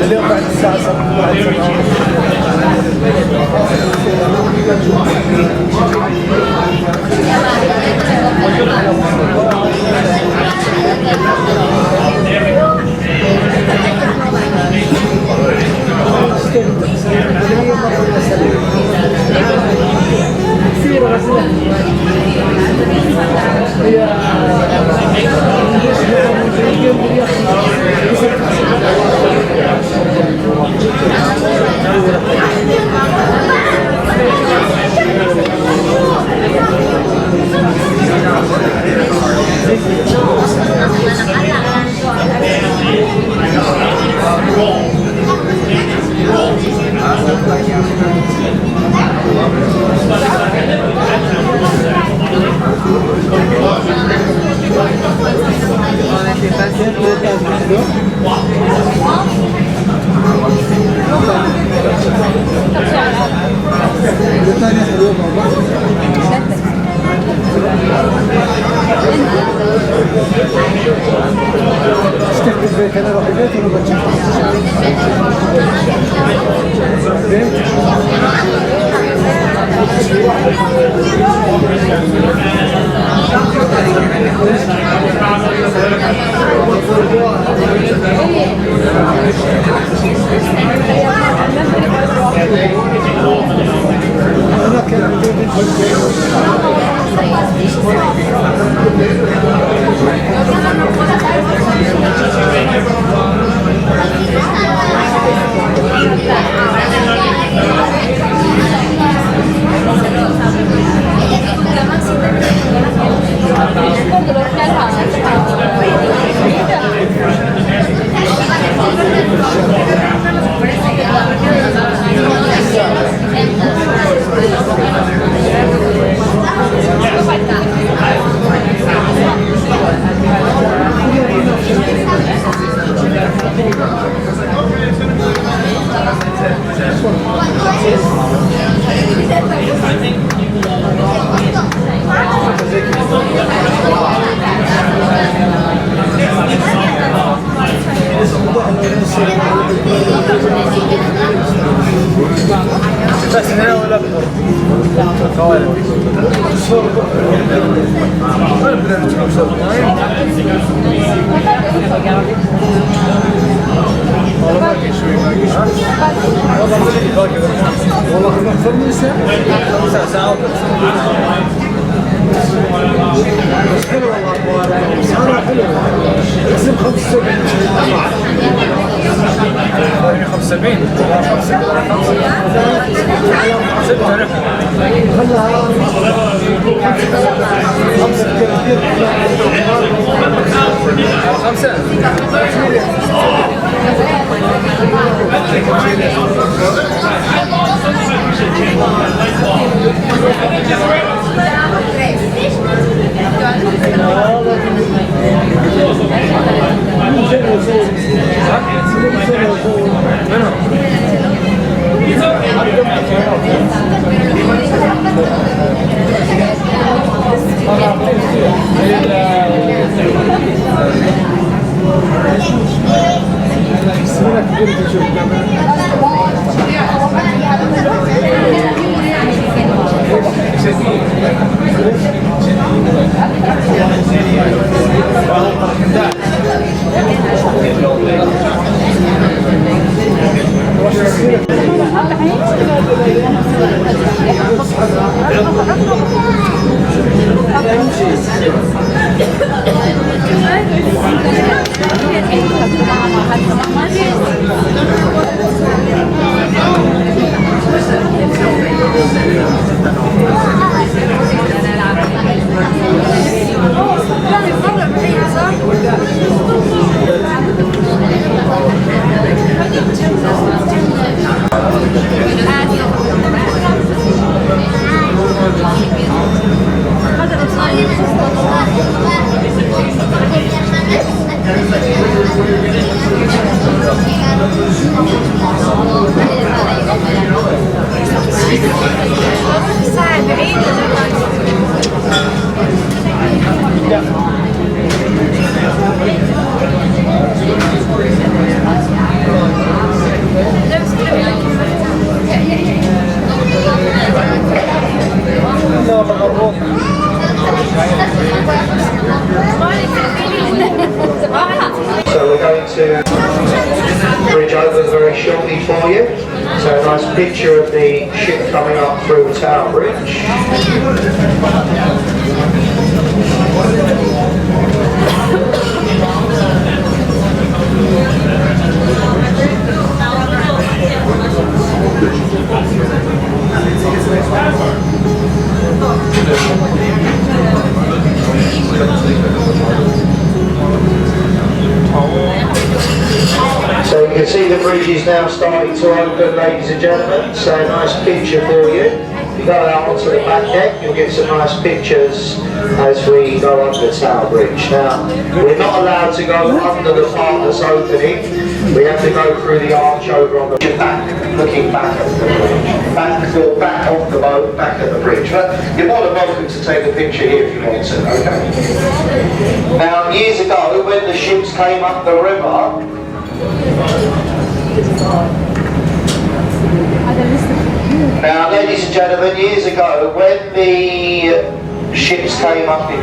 اليوم بعد الساعة 3 بس هنا ولا So we're going to bridge over very shortly for you. So a nice picture of the ship coming up through the Tower Bridge. So you can see the bridge is now starting to open, ladies and gentlemen. So a nice picture for you. You go out onto the back deck, you'll get some nice pictures as we go under the Tower Bridge. Now, we're not allowed to go under the part that's opening. We have to go through the arch over on the back, looking back at the bridge. Back off the boat, back at the bridge. But you're more than welcome to take a picture here if you want to, okay? Now, years ago, when the ships came up the river, now, ladies and gentlemen, years ago, when the ships came up in...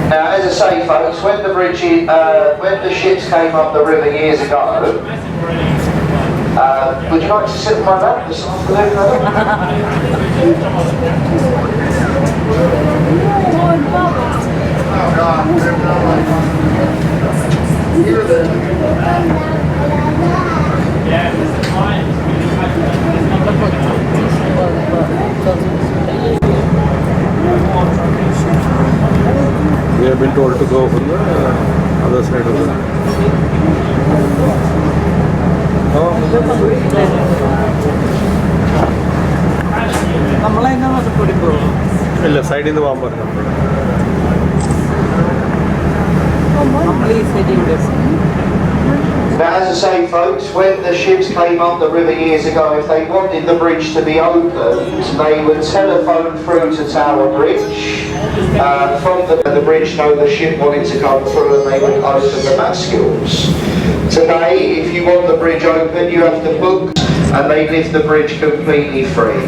Now, as I say, folks, when the ships came up the river years ago, would you like to sit on my lap this afternoon? We have been told to go from the other side of the... ಇಲ್ಲ ಸೈಡಿಂದ ಹೋಗ್ಬಾರ್ದು Now, as I say, folks, when the ships came up the river years ago, if they wanted the bridge to be opened, they would telephone through to Tower Bridge. From the bridge, know the ship wanted to come through, and they would open the basculae. Today, if you want the bridge open, you have to book, and they lift the bridge completely free.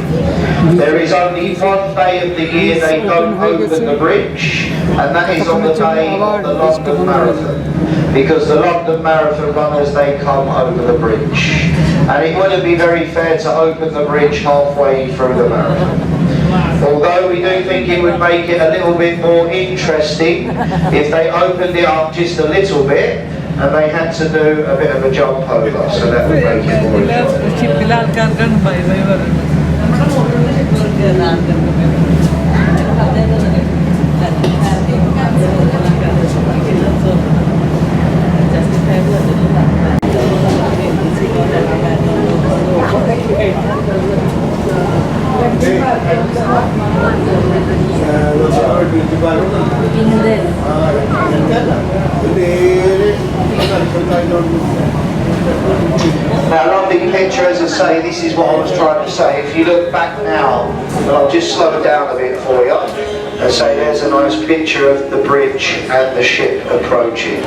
There is only one day of the year they don't open the bridge, and that is on the day of the London Marathon. Because the London Marathon runners, they come over the bridge. And it wouldn't be very fair to open the bridge halfway through the marathon. Although we do think it would make it a little bit more interesting if they opened it up just a little bit and they had to do a bit of a jump over, so that would make it more Now, a lovely picture, as I say, this is what I was trying to say. If you look back now, and I'll just slow down a bit for you, and say there's a nice picture of the bridge and the ship approaching.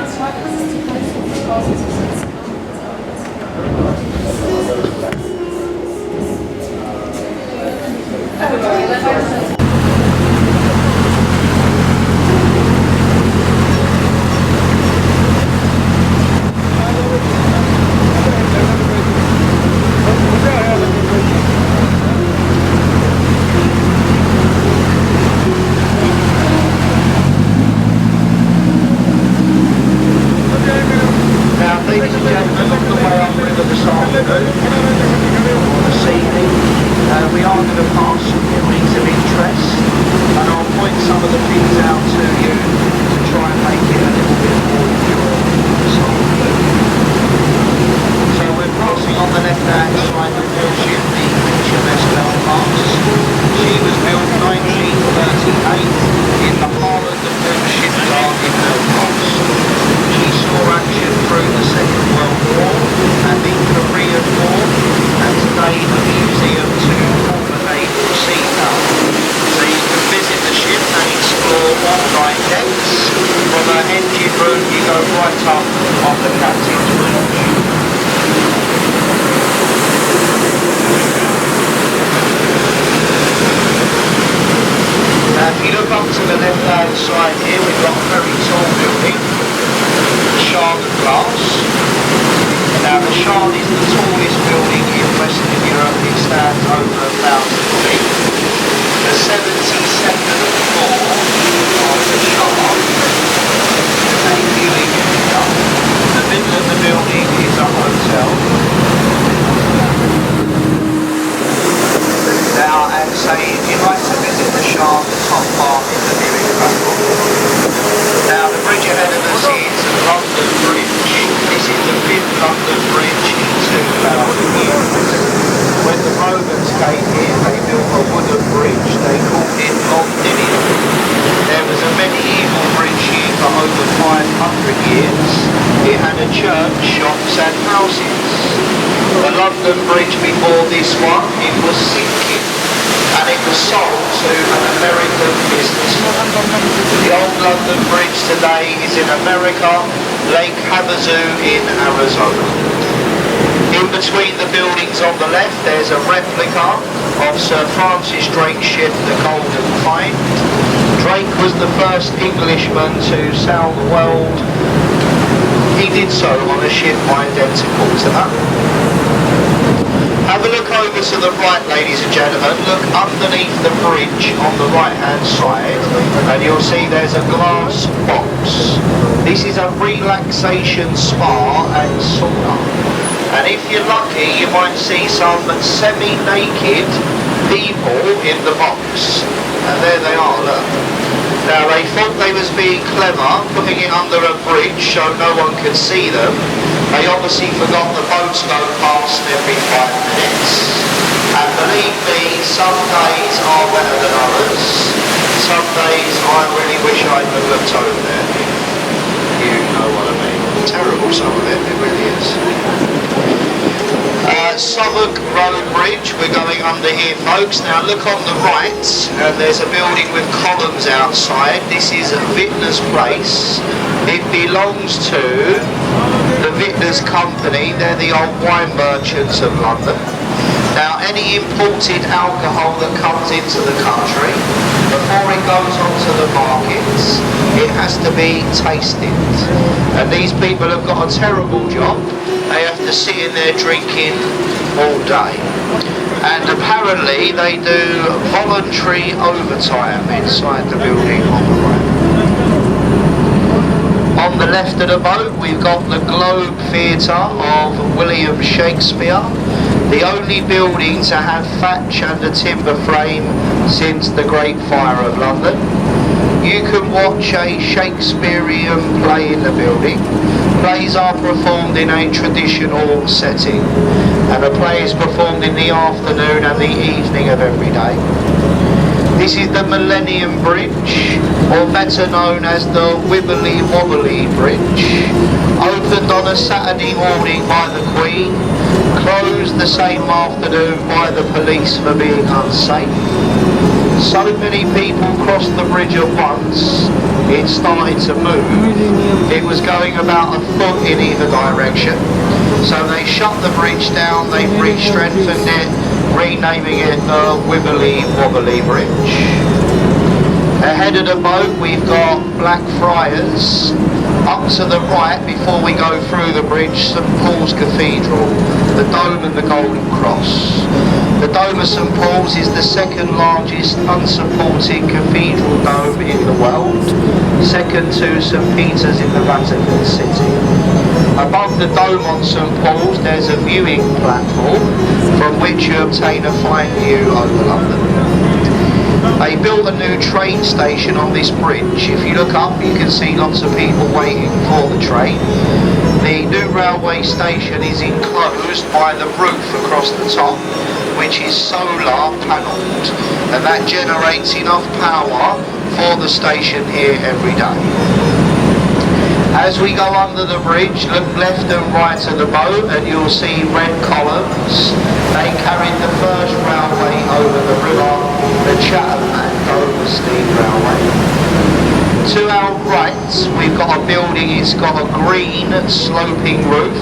Now, and say, if you'd like to visit the 100 years, it had a church, shops and houses. The London Bridge before this one, it was sinking, and it was sold to an American businessman. The old London Bridge today is in America, Lake Havasu in Arizona. In between the buildings on the left, there's a replica of Sir Francis Drake's ship, the Golden Hind. Drake was the first Englishman to sail the world. He did so on a ship identical to that. Have a look over to the right, ladies and gentlemen. Look underneath the bridge on the right-hand side, and you'll see there's a glass box. This is a relaxation spa and sauna. And if you're lucky, you might see some semi-naked people in the box. And there they are, look. Now, they thought they was being clever, putting it under a bridge so no one could see them. They obviously forgot the boats go past every 5 minutes. And believe me, some days are better than others. Some days I really wish I'd have looked over there. You know what I mean. Terrible, some of it really is. Southwark Road Bridge, we're going under here, folks. Now look on the right, and there's a building with columns outside. This is Vintners Place. It belongs to the Vintners Company. They're the old wine merchants of London. Now any imported alcohol that comes into the country, before it goes onto the markets, it has to be tasted. And these people have got a terrible job. They have to sit in there drinking all day. And apparently they do voluntary overtime inside the building on the right. On the left of the boat, we've got the Globe Theatre of William Shakespeare, the only building to have thatch and a timber frame since the Great Fire of London. You can watch a Shakespearean play in the building. Plays are performed in a traditional setting, and a play is performed in the afternoon and the evening of every day. This is the Millennium Bridge, or better known as the Wibbly Wobbly Bridge. Opened on a Saturday morning by the Queen, closed the same afternoon by the police for being unsafe. So many people crossed the bridge at once, it started to move. It was going about a foot in either direction. So they shut the bridge down, they've re-strengthened it, renaming it the Wibbly Wobbly Bridge. Ahead of the boat we've got Blackfriars. Up to the right, before we go through the bridge, St Paul's Cathedral, the Dome and the Golden Cross. The Dome of St Paul's is the second largest unsupported cathedral dome in the world, second to St Peter's in the Vatican City. Above the dome on St Paul's there's a viewing platform from which you obtain a fine view over London. They built a new train station on this bridge. If you look up, you can see lots of people waiting for the train. The new railway station is enclosed by the roof across the top, which is solar panelled, and that generates enough power for the station here every day. As we go under the bridge, look left and right of the boat and you'll see red columns. They carried the first railway over the river, the Chatham and Dover Steam Railway. To our right, we've got a building, it's got a green sloping roof.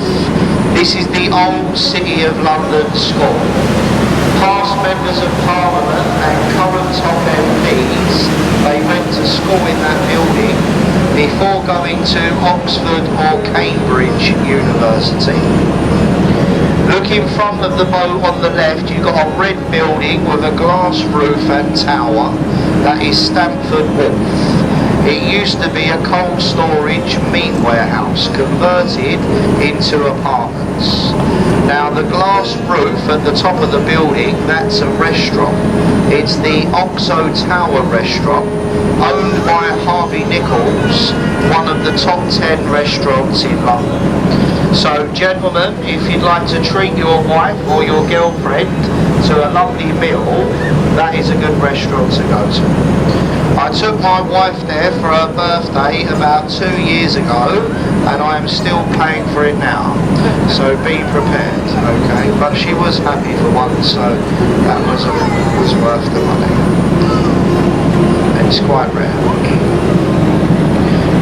This is the old City of London School. Past members of Parliament and current top MPs, they went to school in that building before going to Oxford or Cambridge University. Look in front of the boat on the left, you've got a red building with a glass roof and tower. That is Stamford Wharf. It used to be a cold storage meat warehouse converted into apartments. Now the glass roof at the top of the building, that's a restaurant. It's the Oxo Tower restaurant, owned by Harvey Nichols, one of the top 10 restaurants in London. So gentlemen, if you'd like to treat your wife or your girlfriend to a lovely meal, that is a good restaurant to go to. I took my wife there for her birthday about 2 years ago, and I am still paying for it now. So be prepared, okay? But she was happy for once, so that was worth the money. And it's quite rare.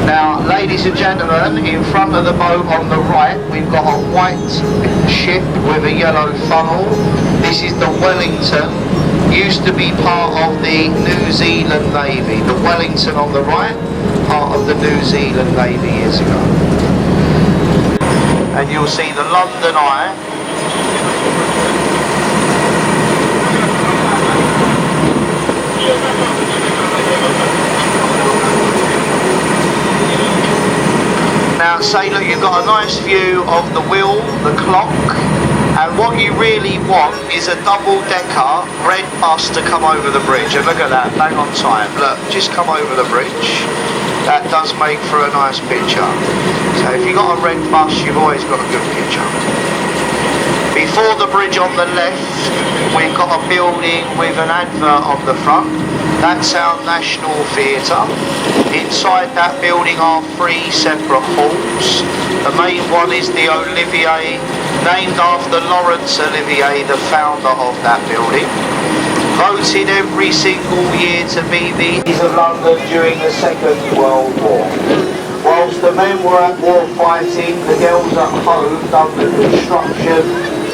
Now, ladies and gentlemen, in front of the boat on the right, we've got a white ship with a yellow funnel. This is the Wellington. Used to be part of the New Zealand Navy. The Wellington on the right, part of the New Zealand Navy years ago. And you'll see the London Eye. Now say, look, you've got a nice view of the wheel, the clock, and what you really want is a double-decker red bus to come over the bridge. And look at that, bang on time. Look, just come over the bridge. That does make for a nice picture. So if you've got a red bus, you've always got a good picture. Before the bridge on the left, we've got a building with an advert on the front. That's our National Theatre. Inside that building are 3 separate halls. The main one is the Olivier, named after Laurence Olivier, the founder of that building. Voted every single year to be the Cities of London during the Second World War. Whilst the men were at war fighting, the girls at home done the construction,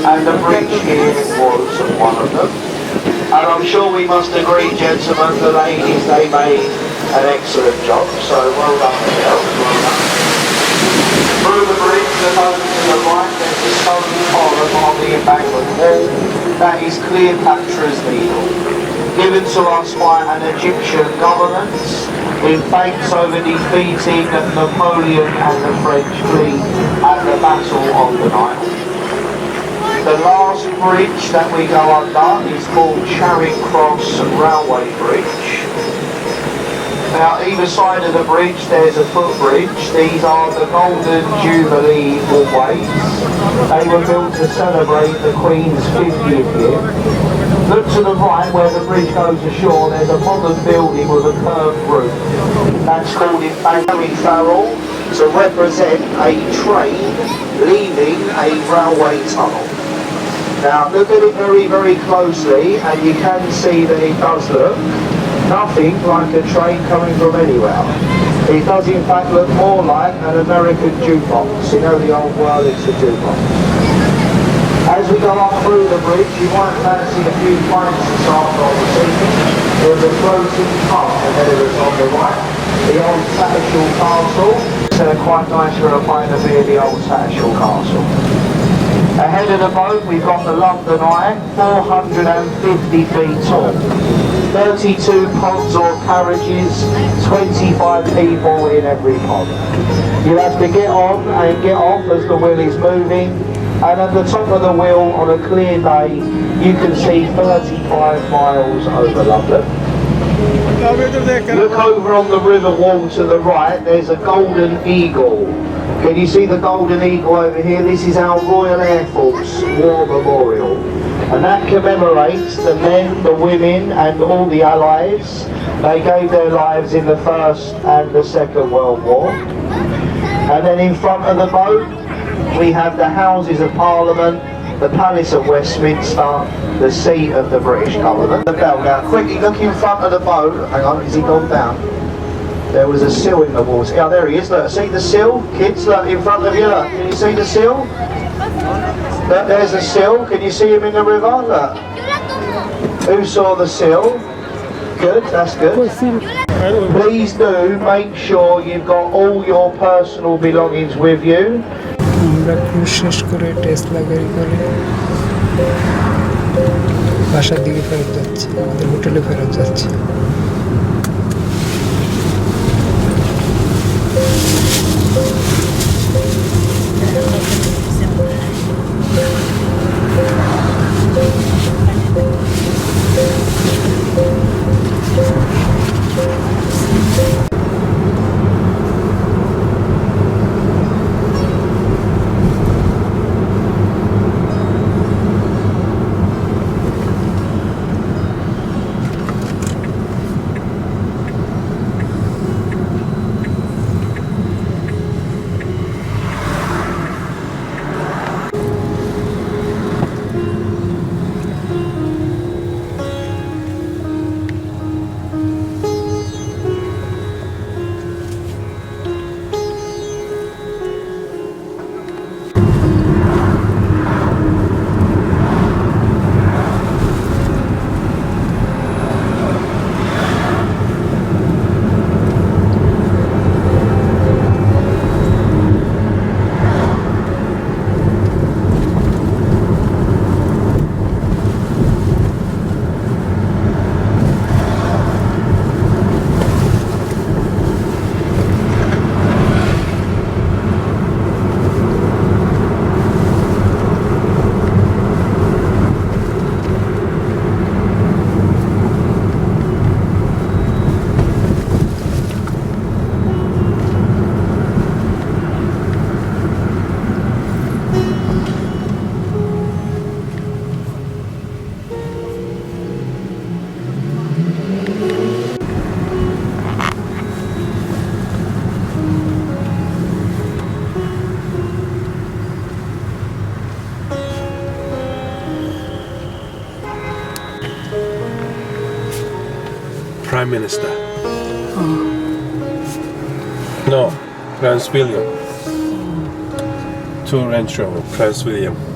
and the bridge here was one of them. And I'm sure we must agree, gentlemen, the ladies, they made an excellent job, so well done the girls, well done. Through the bridge, the moment to the right, there's a stone column on the embankment wall. That is Cleopatra's Needle, given to us by an Egyptian government in thanks over defeating Napoleon and the French fleet at the Battle of the Nile. The last bridge that we go under is called Charing Cross Railway Bridge. Now, either side of the bridge there's a footbridge. These are the Golden Jubilee walkways. They were built to celebrate the Queen's 50th year. Look to the right where the bridge goes ashore, there's a modern building with a curved roof. That's called Embankment Farrell to represent a train leaving a railway tunnel. Now look at it very, very closely and you can see that it does look nothing like a train coming from anywhere. It does in fact look more like an American jukebox. You know the old Wurlitzer jukebox. As we go up through the bridge, you might fancy a few pints this afternoon this evening. There's a floating pub ahead of us on the right, the old Tattershall Castle. It's quite nice for a pint of beer, the old Tattershall Castle. Ahead of the boat we've got the London Eye, 450 feet tall. 32 pods or carriages, 25 people in every pod. You have to get on and get off as the wheel is moving, and at the top of the wheel on a clear day you can see 35 miles over London. Look over on the river wall to the right, there's a Golden Eagle. Can you see the Golden Eagle over here? This is our Royal Air Force War Memorial. And that commemorates the men, the women and all the allies. They gave their lives in the First and the Second World War. And then in front of the boat we have the Houses of Parliament, the Palace of Westminster, the seat of the British government. The bell. Now quickly look in front of the boat. Hang on, has he gone down? There was a seal in the water. Oh, there he is. Look, see the seal? Kids, look in front of you. Look. Can you see the seal? Look, there's a seal. Can you see him in the river? Look. Who saw the seal? Good, that's good. Please do make sure you've got all your personal belongings with you. আমরা cruise শেষ করে Tesla গাড়ি করে বাসার দিকে ফেরত যাচ্ছি, আমাদের হোটেলে ফেরত যাচ্ছি। Prime Minister. No, Prince William. Tour and show, Prince William.